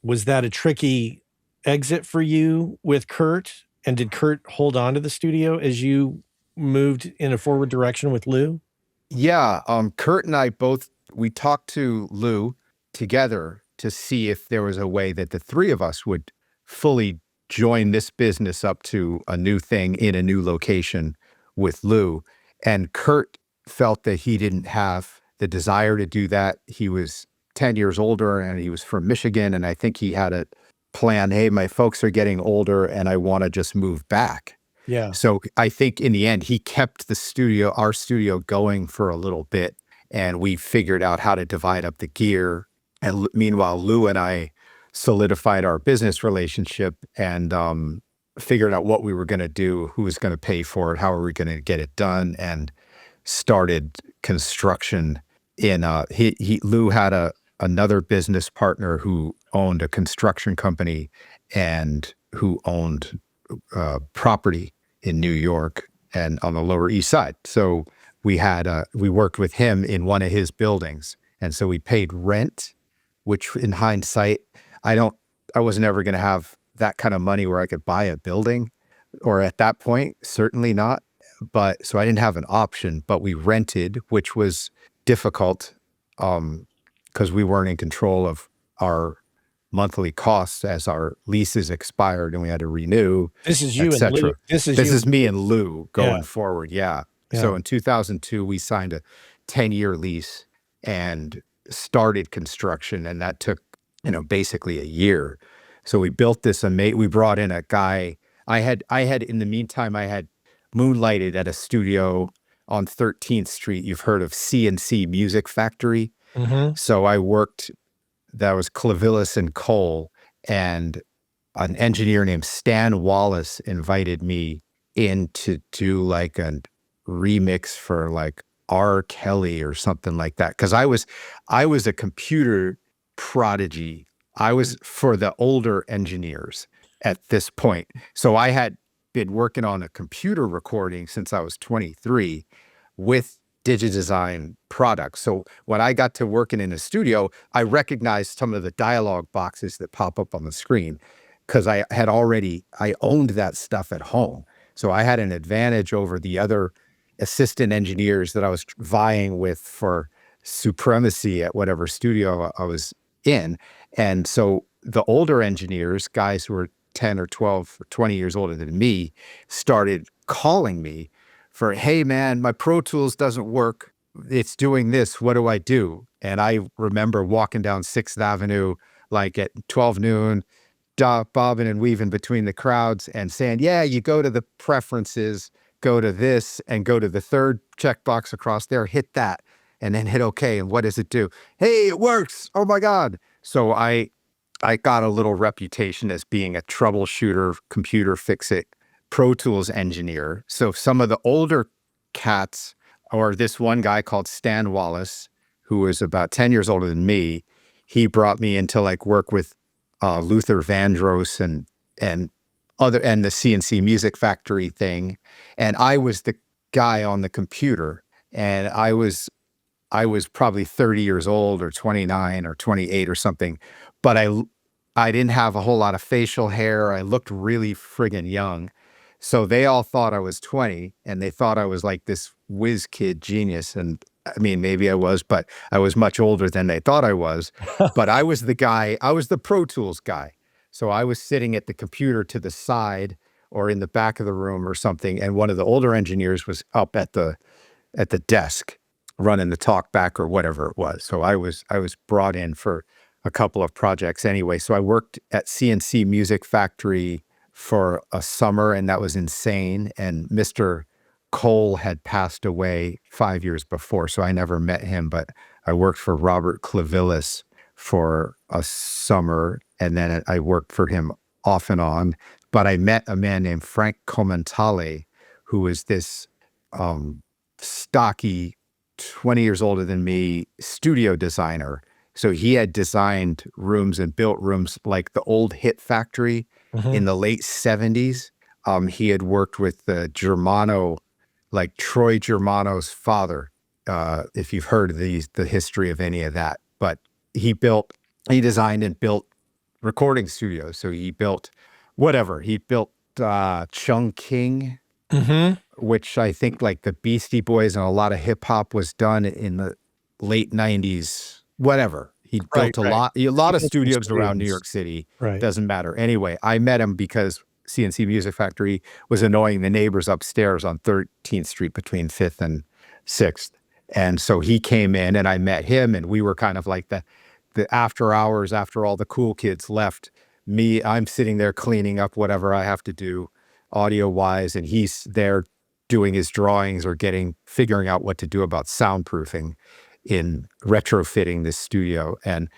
Was that a tricky exit for you with Kurt? And did Kurt hold on to the studio as you moved in a forward direction with Lou? Yeah, Kurt and I both we talked to Lou together to see if there was a way that the three of us would fully join this business up to a new thing in a new location with Lou. And Kurt felt that he didn't have the desire to do that. He was 10 years older and he was from Michigan. And I think he had a plan, hey, my folks are getting older and I want to just move back. Yeah. So I think in the end, he kept our studio going for a little bit, and we figured out how to divide up the gear. And meanwhile, Lou and I solidified our business relationship, and figured out what we were going to do, who was going to pay for it, how are we going to get it done, and started construction. Lou had another business partner who owned a construction company and who owned property in New York and on the Lower East Side. So we worked with him in one of his buildings, and so we paid rent, which in hindsight, I don't, I was never going to have that kind of money where I could buy a building, or at that point, certainly not. But so I didn't have an option, but we rented, which was difficult, because we weren't in control of our monthly costs as our leases expired and we had to renew, This is you and Lou. etc. This is This you. is me and Lou Yeah. going forward. Yeah. Yeah. So in 2002, we signed a 10-year lease and started construction, and that took, basically a year. So we built this we brought in a guy. I had in the meantime, I had moonlighted at a studio on 13th Street. You've heard of CNC Music Factory. Hmm. So I worked, that was Clavillis and Cole, and an engineer named Stan Wallace invited me in to do like a remix for like R. Kelly or something like that. Cause I was a computer prodigy. I was for the older engineers at this point. So I had been working on a computer recording since I was 23 with DigiDesign products. So when I got to working in a studio, I recognized some of the dialogue boxes that pop up on the screen because I owned that stuff at home. So I had an advantage over the other assistant engineers that I was vying with for supremacy at whatever studio I was in. And so the older engineers, guys who were 10 or 12 or 20 years older than me, started calling me for, hey man, my Pro Tools doesn't work. It's doing this. What do I do? And I remember walking down 6th Avenue like at 12 noon, bobbing and weaving between the crowds and saying, yeah, you go to the preferences, go to this, and go to the third checkbox across there, hit that, and then hit OK. And what does it do? Hey, it works. Oh my God. So I got a little reputation as being a troubleshooter, computer fix-it, Pro Tools engineer. So some of the older cats, or this one guy called Stan Wallace, who was about 10 years older than me, he brought me into like work with Luther Vandross and the CNC Music Factory thing. And I was the guy on the computer, and I was probably 30 years old or 29 or 28 or something, but I didn't have a whole lot of facial hair. I looked really friggin' young. So they all thought I was 20, and they thought I was like this whiz kid genius. And I mean, maybe I was, but I was much older than they thought I was. But I was the guy, I was the Pro Tools guy. So I was sitting at the computer to the side or in the back of the room or something. And one of the older engineers was up at the desk running the talk back or whatever it was. So I was brought in for a couple of projects anyway. So I worked at CNC Music Factory for a summer, and that was insane. And Mr. Cole had passed away 5 years before, so I never met him, but I worked for Robert Clavillis for a summer, and then I worked for him off and on. But I met a man named Frank Commentale, who was this stocky, 20 years older than me, studio designer. So he had designed rooms and built rooms like the old Hit Factory in the late 70s. He had worked with Germano, like Troy Germano's father, if you've heard of the history of any of that. But he designed and built recording studios. So he built whatever. He built Chung King, which I think like the Beastie Boys and a lot of hip hop was done in the late 90s, whatever. He built a lot of studios around New York City. Right. Doesn't matter. Anyway, I met him because CNC Music Factory was annoying the neighbors upstairs on 13th Street between 5th and 6th. And so he came in and I met him, and we were kind of like the after hours after all the cool kids left. I'm sitting there cleaning up whatever I have to do audio wise, and he's there doing his drawings or figuring out what to do about soundproofing in retrofitting this studio. And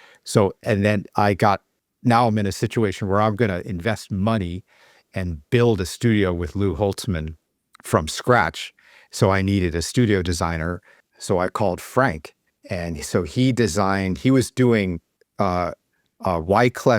then now I'm in a situation where I'm going to invest money and build a studio with Lou Holtzman from scratch. So I needed a studio designer. So I called Frank, and so he was doing Wyclef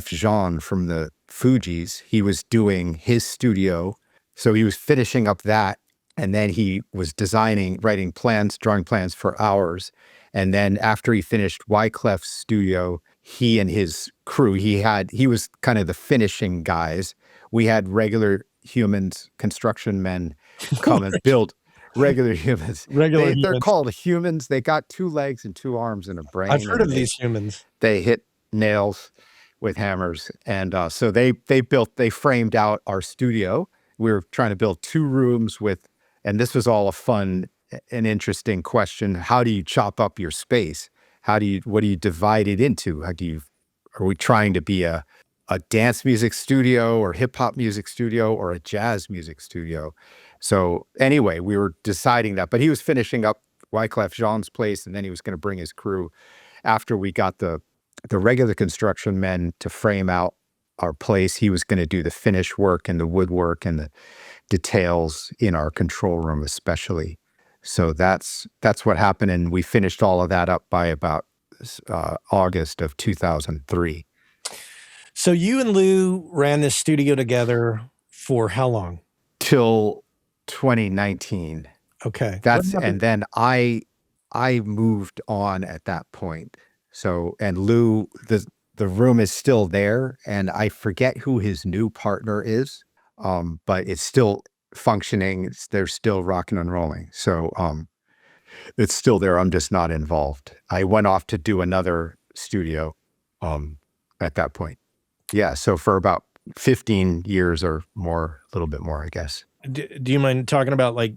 Jean from the Fugees. He was doing his studio. So he was finishing up that. And then he was writing plans, drawing plans for ours. And then after he finished Wyclef's studio, he and his crew, he was kind of the finishing guys. We had regular humans, construction men come and build regular humans. They're called humans. They got 2 legs and 2 arms and a brain. I've heard of these humans. They hit nails with hammers. And so they framed out our studio. We were trying to build 2 rooms and this was all a fun and interesting question. How do you chop up your space? What do you divide it into? Are we trying to be a dance music studio or hip hop music studio or a jazz music studio? So anyway, we were deciding that, but he was finishing up Wyclef Jean's place, and then he was going to bring his crew after we got the regular construction men to frame out our place. He was going to do the finish work and the woodwork and the details in our control room, especially. So that's what happened. And we finished all of that up by about August of 2003. So you and Lou ran this studio together for how long? Till 2019. Okay. And then I I moved on at that point. So, and Lou, the room is still there, and I forget who his new partner is, but it's still functioning. They're still rocking and rolling. So, it's still there. I'm just not involved. I went off to do another studio, um, at that point. Yeah. So for about 15 years or more, a little bit more, I guess. Do you mind talking about like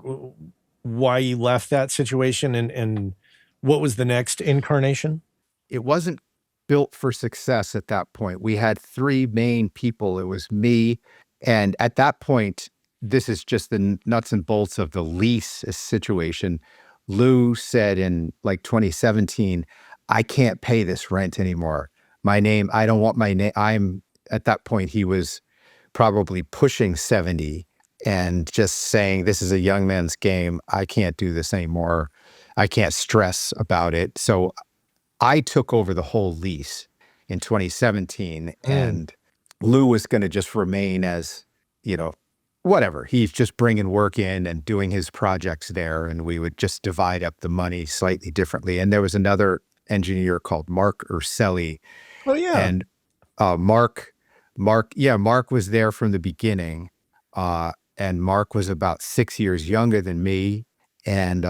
why you left that situation and what was the next incarnation? It wasn't built for success at that point. We had 3 main people. It was me, and at that point, this is just the nuts and bolts of the lease situation. Lou said in, like, 2017, "I can't pay this rent anymore. My name I don't want my name." I'm at that point, he was probably pushing 70 and just saying, "This is a young man's game. I can't do this anymore. I can't stress about it." So I took over the whole lease in 2017, Mm. and Lou was going to just remain as, you know, whatever. He's just bringing work in and doing his projects there, and we would just divide up the money slightly differently. And there was another engineer called Mark Urselli, Oh, yeah. and Mark was there from the beginning, and Mark was about 6 years younger than me, and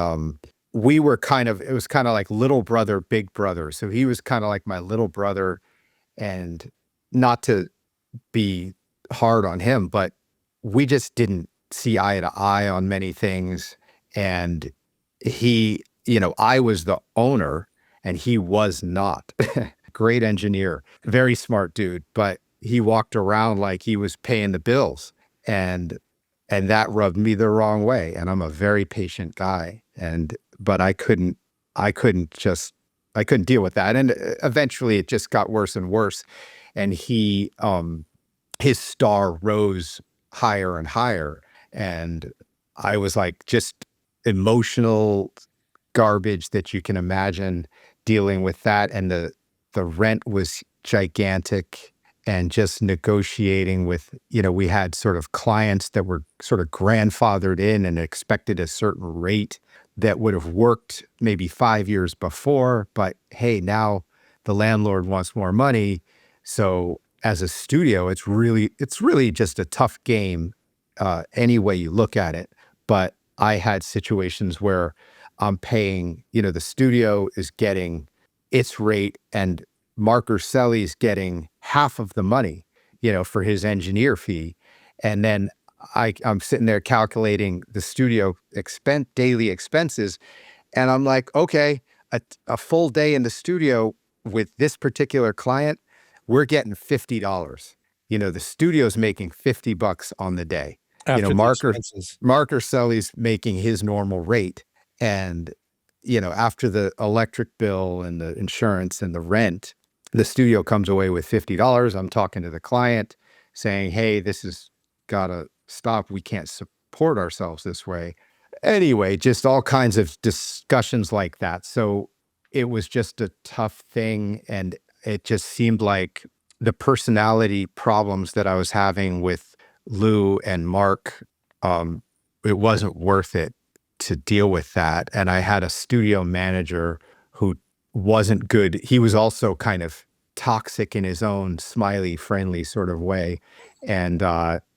we were it was kind of like little brother, big brother. So he was kind of like my little brother, and not to be hard on him, but we just didn't see eye to eye on many things. And I was the owner and he was not. Great engineer, very smart dude, but he walked around like he was paying the bills. And that rubbed me the wrong way. And I'm a very patient guy. But I couldn't just, I couldn't deal with that. And eventually it just got worse and worse. And his star rose higher and higher. And I was like just emotional garbage that you can imagine dealing with that. And the rent was gigantic, and just negotiating with, we had sort of clients that were sort of grandfathered in and expected a certain rate that would have worked maybe 5 years before. But hey, now the landlord wants more money. So as a studio, it's really just a tough game, any way you look at it. But I had situations where I'm paying, the studio is getting its rate, and Mark Urselli's getting half of the money, for his engineer fee. And then I'm sitting there calculating the studio daily expenses, and I'm like, okay, a full day in the studio with this particular client, we're getting $50. The studio's making $50 on the day. After the Mark expenses. Urselli's making his normal rate. And, after the electric bill and the insurance and the rent, the studio comes away with $50. I'm talking to the client saying, hey, this has got to stop. We can't support ourselves this way. Anyway, just all kinds of discussions like that. So it was just a tough thing. And it just seemed like the personality problems that I was having with Lou and Mark, it wasn't worth it to deal with that. And I had a studio manager who wasn't good. He was also kind of toxic in his own smiley, friendly sort of way. And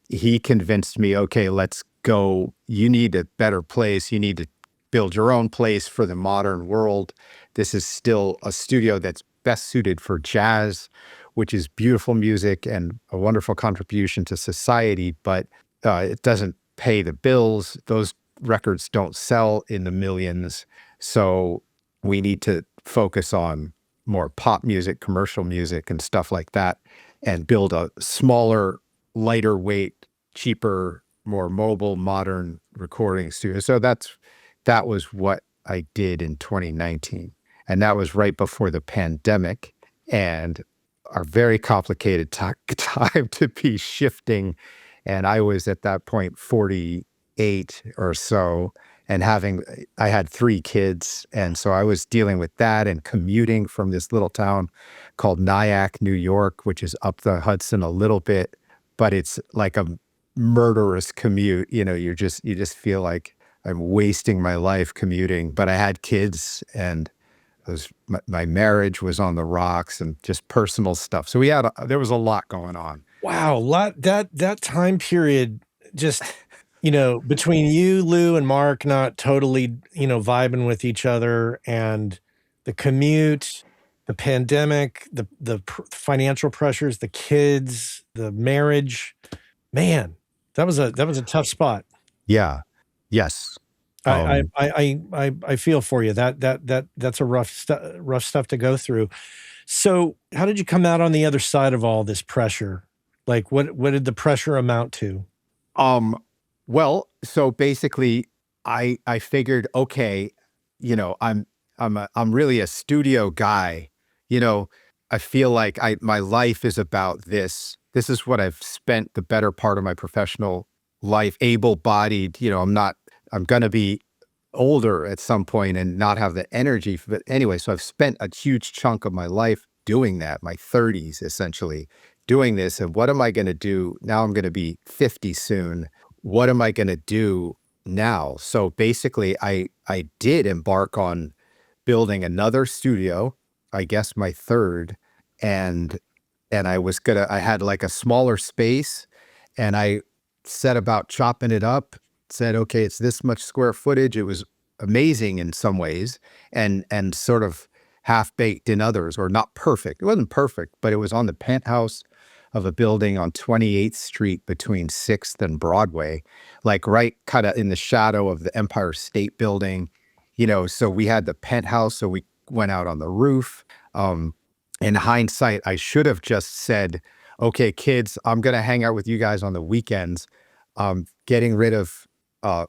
he convinced me, okay, let's go. You need a better place. You need to build your own place for the modern world. This is still a studio that's best suited for jazz, which is beautiful music and a wonderful contribution to society, but it doesn't pay the bills. Those records don't sell in the millions. So we need to focus on more pop music, commercial music, and stuff like that, and build a smaller, lighter weight, cheaper, more mobile, modern recording studio. So that was what I did in 2019. And that was right before the pandemic, and a very complicated time to be shifting. And I was at that point 48 or so, and I had 3 kids. And so I was dealing with that and commuting from this little town called Nyack, New York, which is up the Hudson a little bit, but it's like a murderous commute. You just feel like I'm wasting my life commuting. But I had kids, and my marriage was on the rocks, and just personal stuff. So there was a lot going on. Wow, that time period just, between you, Lou, and Mark not totally, vibing with each other and the commute, the pandemic, the financial pressures, the kids, the marriage. Man, that was a tough spot. Yeah. Yes. I Um, I I feel for you. That's a rough stuff to go through. So, how did you come out on the other side of all this pressure? Like, what did the pressure amount to? Um, well, so basically I figured, okay, I'm really a studio guy. You know, I feel like my life is about this. This is what I've spent the better part of my professional life, able-bodied, I'm gonna be older at some point and not have the energy. But anyway, so I've spent a huge chunk of my life doing that, my 30s essentially doing this. And what am I going to do? Now I'm going to be 50 soon. What am I going to do now? So basically, I did embark on building another studio, I guess my third, and I had like a smaller space, and I set about chopping it up, said, okay, it's this much square footage. It was amazing in some ways, and sort of half baked in others, or not perfect. It wasn't perfect, but it was on the penthouse of a building on 28th Street between 6th and Broadway, like right kind of in the shadow of the Empire State Building. So we had the penthouse, so we went out on the roof. In hindsight, I should have just said, okay, kids, I'm going to hang out with you guys on the weekends. Getting rid of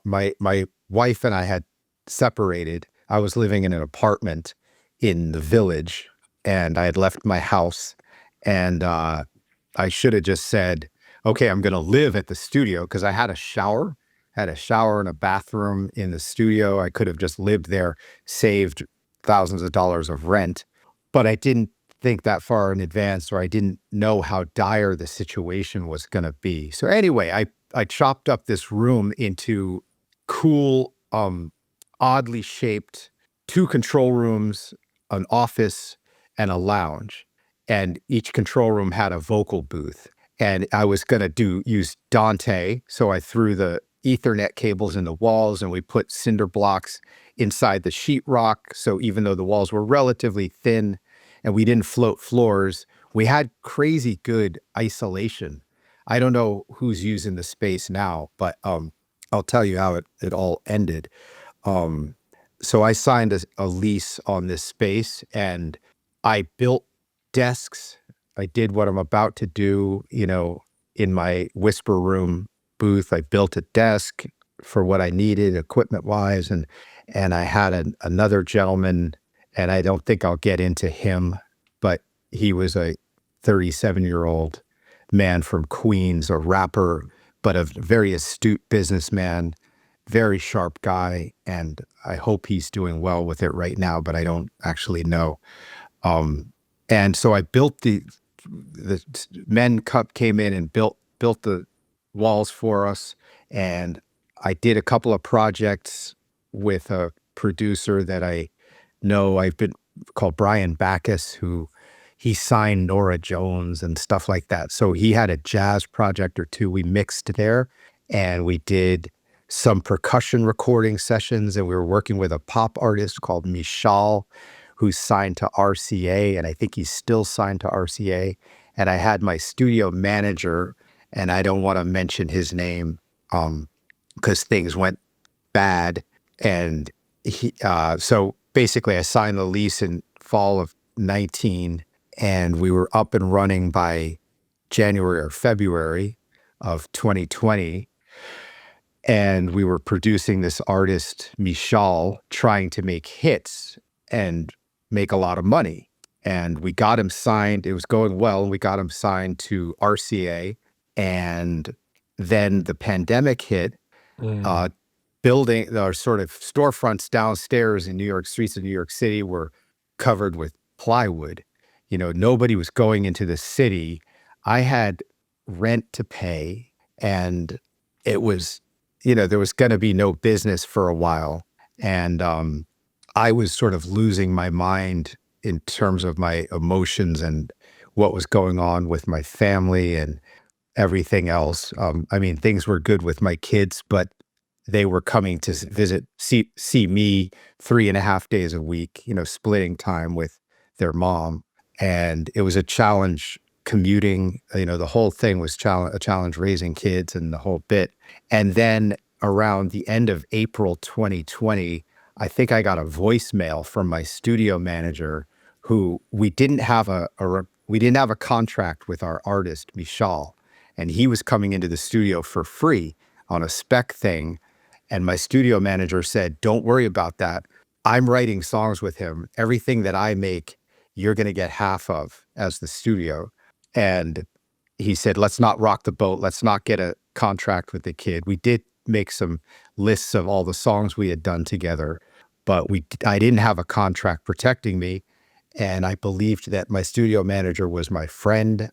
my wife and I had separated. I was living in an apartment in the village, and I had left my house, and I should have just said, okay, I'm going to live at the studio, because I had a shower and a bathroom in the studio. I could have just lived there, saved thousands of dollars of rent, but I didn't think that far in advance, or I didn't know how dire the situation was going to be. So anyway, I chopped up this room into cool, oddly shaped 2 control rooms, an office, and a lounge. And each control room had a vocal booth. And I was going to use Dante. So I threw the Ethernet cables in the walls, and we put cinder blocks inside the sheetrock. So even though the walls were relatively thin and we didn't float floors, we had crazy good isolation. I don't know who's using the space now, but I'll tell you how it all ended. Um, so I signed a lease on this space, and I built desks. I did what I'm about to do, in my whisper room booth. I built a desk for what I needed equipment wise. And I had another gentleman, and I don't think I'll get into him, but he was a 37-year-old man from Queens, a rapper, but a very astute businessman, very sharp guy, and I hope he's doing well with it right now, but I don't actually know. Um, and so I built the men cup came in and built the walls for us, and I did a couple of projects with a producer that I know. I've been called Brian Backus, who he signed Nora Jones and stuff like that. So he had a jazz project or two we mixed there, and we did some percussion recording sessions, and we were working with a pop artist called Michal, who's signed to RCA, and I think he's still signed to RCA. And I had my studio manager, and I don't want to mention his name because things went bad. And so basically, I signed the lease in fall of 19, and we were up and running by January or February of 2020. And we were producing this artist, Michal, trying to make hits and make a lot of money. And we got him signed. It was going well. And we got him signed to RCA. And then the pandemic hit. Mm. Uh, Building our sort of storefronts downstairs in New York, streets of New York City, were covered with plywood. Nobody was going into the city. I had rent to pay, and it was there was going to be no business for a while. And I was sort of losing my mind in terms of my emotions and what was going on with my family and everything else. I mean, things were good with my kids, but they were coming to see me 3.5 days a week, splitting time with their mom. And it was a challenge commuting, the whole thing was a challenge raising kids and the whole bit. And then around the end of April 2020, I think I got a voicemail from my studio manager who we didn't have a contract with our artist, Michal, and he was coming into the studio for free on a spec thing. And my studio manager said, "Don't worry about that. I'm writing songs with him. Everything that I make, you're going to get half of as the studio." And he said, "Let's not rock the boat. Let's not get a contract with the kid." We did make some lists of all the songs we had done together, but I didn't have a contract protecting me. And I believed that my studio manager was my friend.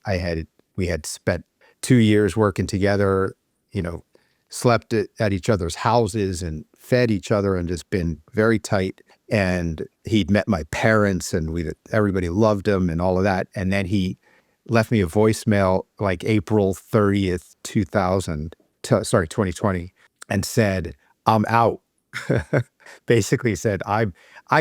We had spent 2 years working together, you know, slept at each other's houses and fed each other and just been very tight. And he'd met my parents and everybody loved him and all of that. And then he left me a voicemail like April 30th, 2020, and said, "I'm out." Basically said, I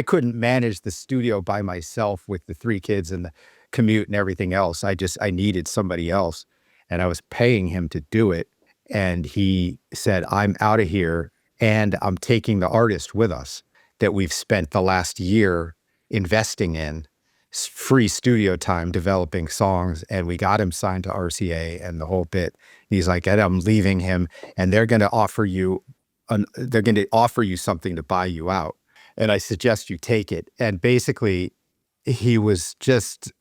couldn't manage the studio by myself with the three kids and the commute and everything else. I needed somebody else. And I was paying him to do it. And he said, "I'm out of here. And I'm taking the artist with us that we've spent the last year investing in free studio time, developing songs." And we got him signed to RCA and the whole bit. He's like, "And I'm leaving him, and they're going to offer you something to buy you out. And I suggest you take it." And basically, he was just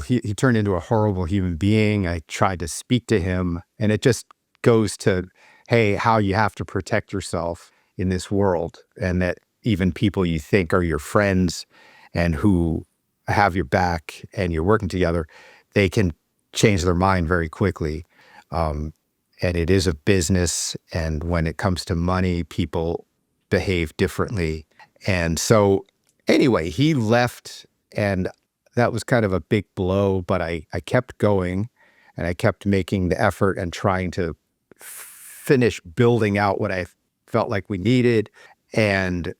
he turned into a horrible human being. I tried to speak to him, and it just goes to, hey, how you have to protect yourself in this world, and that even people you think are your friends and who have your back and you're working together, they can change their mind very quickly. And it is a business. And when it comes to money, people behave differently. And so anyway, he left, and that was kind of a big blow, but I kept going and I kept making the effort and trying to finish building out what I felt like we needed. And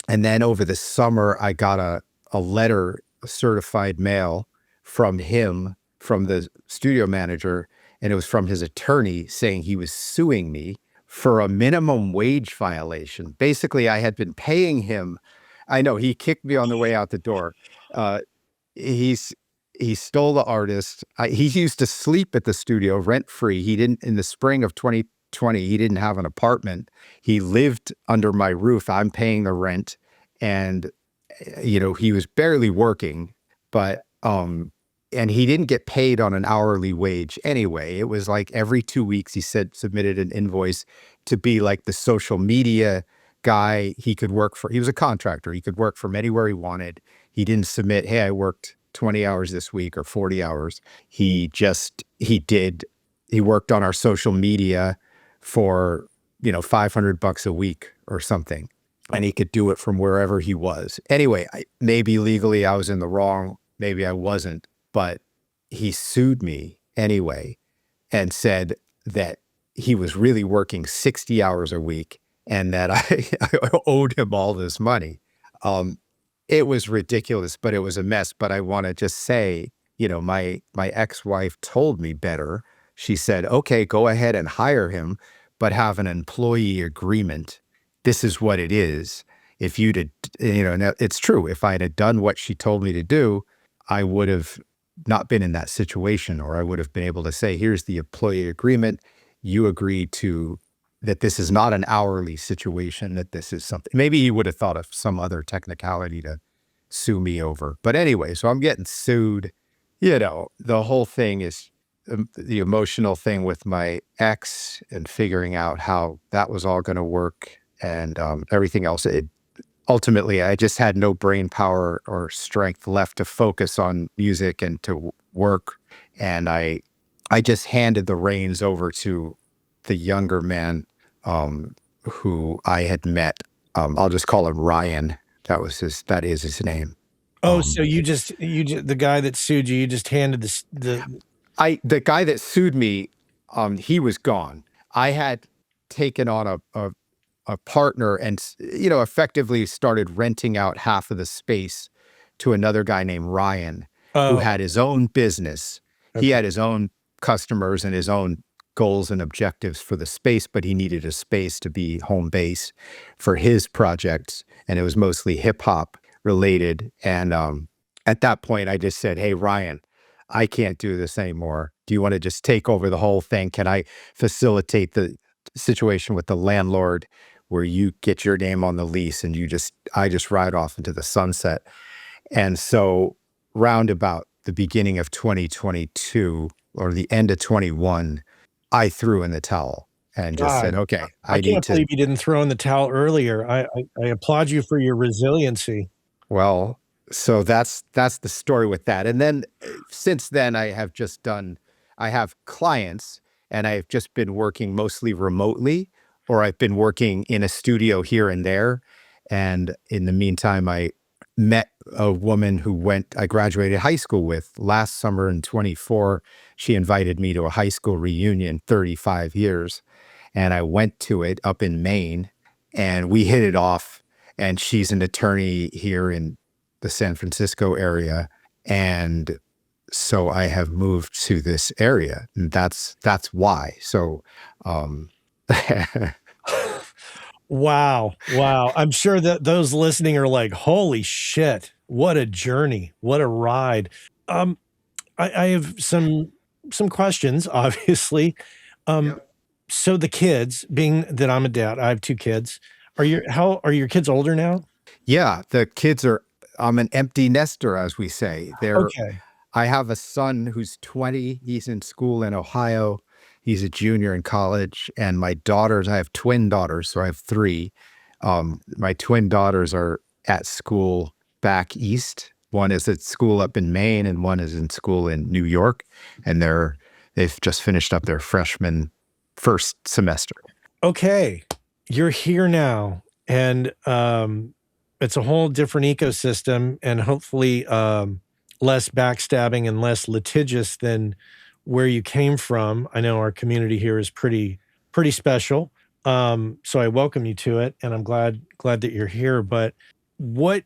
then over the summer, I got a letter, a certified mail from him, from the studio manager, and it was from his attorney saying he was suing me for a minimum wage violation. Basically, I had been paying him. I know he kicked me on the way out the door. Uh, he stole the artist. He used to sleep at the studio rent free. He didn't, in the spring of 2020, he didn't have an apartment. He lived under my roof. I'm paying the rent. And, he was barely working, but, and he didn't get paid on an hourly wage anyway. It was like every 2 weeks he submitted an invoice to be like the social media guy. He was a contractor. He could work from anywhere he wanted. He didn't submit, "Hey, I worked 20 hours this week or 40 hours. He worked on our social media for, $500 a week or something. And he could do it from wherever he was. Anyway, maybe legally I was in the wrong. Maybe I wasn't. But he sued me anyway and said that he was really working 60 hours a week and that I owed him all this money. It was ridiculous, but it was a mess. But I want to just say, my ex-wife told me better. She said, "Okay, go ahead and hire him, but have an employee agreement. This is what it is." If you'd have, now it's true. If I had done what she told me to do, I would have not been in that situation, or I would have been able to say, "Here's the employee agreement. You agree to that this is not an hourly situation, that this is something." Maybe he would have thought of some other technicality to sue me over. But anyway, so I'm getting sued. The whole thing is the emotional thing with my ex and figuring out how that was all going to work and everything else. Ultimately, I just had no brain power or strength left to focus on music and to work. And I just handed the reins over to the younger man who I had met. I'll just call him Ryan. That is his name. Oh, so Um, you just the guy that sued you, you just handed the the guy that sued me, he was gone. I had taken on a partner and, effectively started renting out half of the space to another guy named Ryan, who oh, had his own business. He okay. had his own customers and his own goals and objectives for the space, but he needed a space to be home base for his projects. And it was mostly hip hop related. And at that point, I just said, "Hey, Ryan, I can't do this anymore. Do you want to just take over the whole thing? Can I facilitate the situation with the landlord where you get your name on the lease and I just ride off into the sunset?" And so round about the beginning of 2022 or the end of 21, I threw in the towel and just said, God, "Okay, I I need can't to." believe you didn't throw in the towel earlier. I applaud you for your resiliency. Well, so that's the story with that. And then since then, I have clients, and I've just been working mostly remotely, or I've been working in a studio here and there. And in the meantime, I met a woman I graduated high school with last summer in 24. She invited me to a high school reunion, 35 years. And I went to it up in Maine, and we hit it off. And she's an attorney here in the San Francisco area. And so I have moved to this area. And that's why. So um Wow, wow. I'm sure that those listening are like, "Holy shit, what a journey, what a ride." Um, I have some questions, obviously. Um, Yep. so the kids, being that I'm a dad, I have 2 kids. How are your kids older now? Yeah, the kids are I'm an empty nester, as we say. Okay. I have a son who's 20. He's in school in Ohio. He's a junior in college. And I have twin daughters, so I have three. My twin daughters are at school back east. One is at school up in Maine, and one is in school in New York. And they've just finished up their freshman first semester. Okay. You're here now, and, it's a whole different ecosystem and hopefully, less backstabbing and less litigious than where you came from. I know our community here is pretty special, so I welcome you to it, and I'm glad that you're here, but you're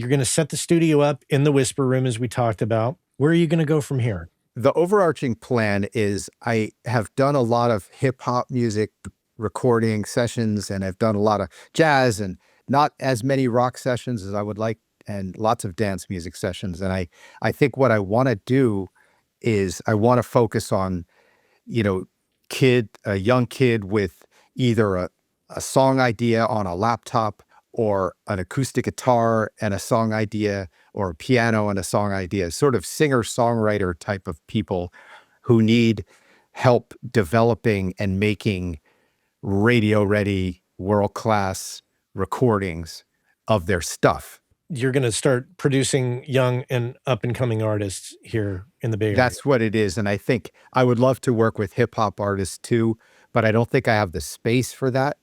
gonna set the studio up in the Whisper Room as we talked about. Where are you gonna go from here? The overarching plan is I have done a lot of hip hop music recording sessions, and I've done a lot of jazz and not as many rock sessions as I would like, and lots of dance music sessions. And I think what I want to do is I want to focus on, you know, a young kid with either a song idea on a laptop, or an acoustic guitar and a song idea, or a piano and a song idea, sort of singer songwriter type of people who need help developing and making radio ready, world class recordings of their stuff. You're gonna start producing young and up and coming artists here in the Bay Area. That's what it is. And I think I would love to work with hip hop artists too, but I don't think I have the space for that.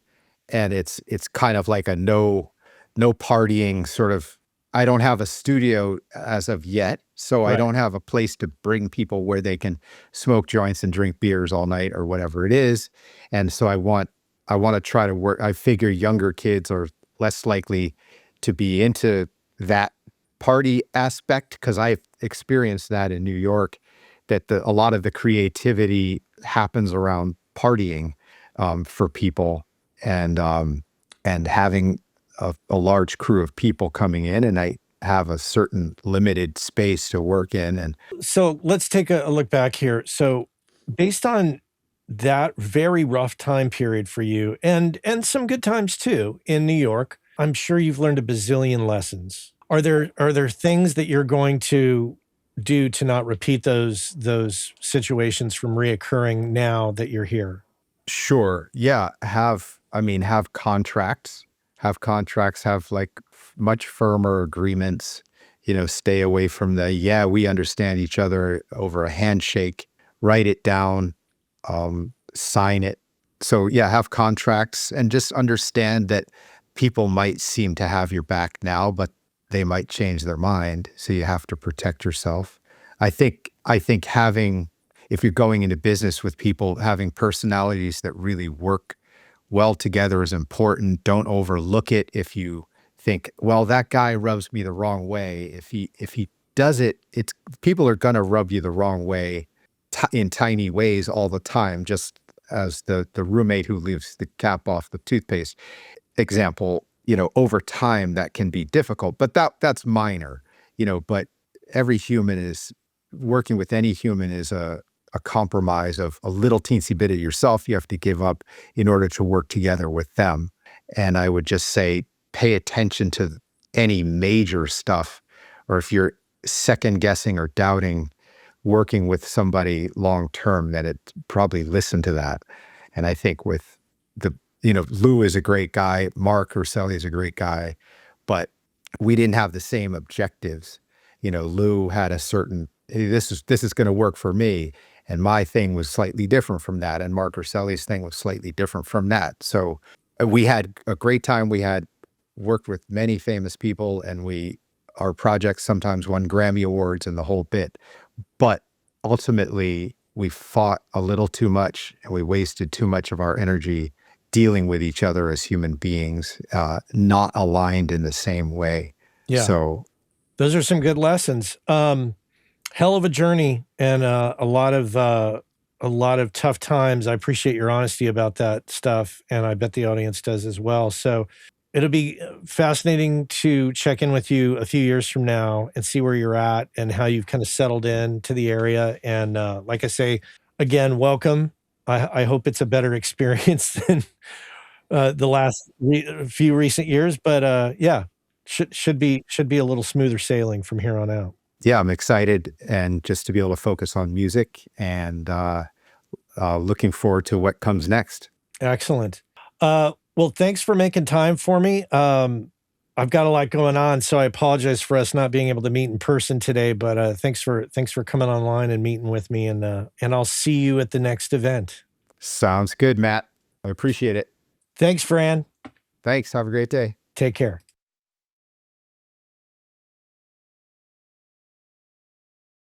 And it's kind of like a no partying sort of. I don't have a studio as of yet, so I Right. don't have a place to bring people where they can smoke joints and drink beers all night or whatever it is. And so I want to try to work. I figure younger kids are less likely to be into that party aspect, because I've experienced that in New York, that a lot of the creativity happens around partying, for people, and having a large crew of people coming in, and I have a certain limited space to work in. And So let's take a look back here. So based on that very rough time period for you and some good times too in New York, I'm sure you've learned a bazillion lessons. Are there things that you're going to do to not repeat those situations from reoccurring now that you're here? sure, yeah, have contracts, have like much firmer agreements, stay away from yeah, we understand each other over a handshake, write it down, sign it, So yeah, have contracts and just understand that people might seem to have your back now, but they might change their mind. So you have to protect yourself. I think having, if you're going into business with people, having personalities that really work well together is important. Don't overlook it. If you think, well, that guy rubs me the wrong way, if he does it, it's people are going to rub you the wrong way in tiny ways all the time, just as the roommate who leaves the cap off the toothpaste example. Over time that can be difficult, but that's minor. But every human is working with any human is a compromise of a little teensy bit of yourself you have to give up in order to work together with them. And I would just say, pay attention to any major stuff, or if you're second guessing or doubting working with somebody long term, that it probably listen to that. And I think with Lou is a great guy, Mark Urselli is a great guy, but we didn't have the same objectives. Lou had a certain, hey, this is going to work for me, and my thing was slightly different from that, and Mark Urselli's thing was slightly different from that. So we had a great time. We had worked with many famous people, and our projects sometimes won Grammy awards and the whole bit. But ultimately, we fought a little too much and we wasted too much of our energy dealing with each other as human beings, not aligned in the same way. Yeah. So those are some good lessons. Hell of a journey, and a lot of tough times. I appreciate your honesty about that stuff, and I bet the audience does as well. So it'll be fascinating to check in with you a few years from now and see where you're at and how you've kind of settled in to the area. And like I say, again, welcome. I hope it's a better experience than the last few recent years, but yeah, should be a little smoother sailing from here on out. yeah, I'm excited, and just to be able to focus on music, and looking forward to what comes next. Excellent. Well, thanks for making time for me. I've got a lot going on, so I apologize for us not being able to meet in person today, but thanks for coming online and meeting with me, and I'll see you at the next event. Sounds good, Matt. I appreciate it. Thanks, Fran. Thanks. Have a great day. Take care.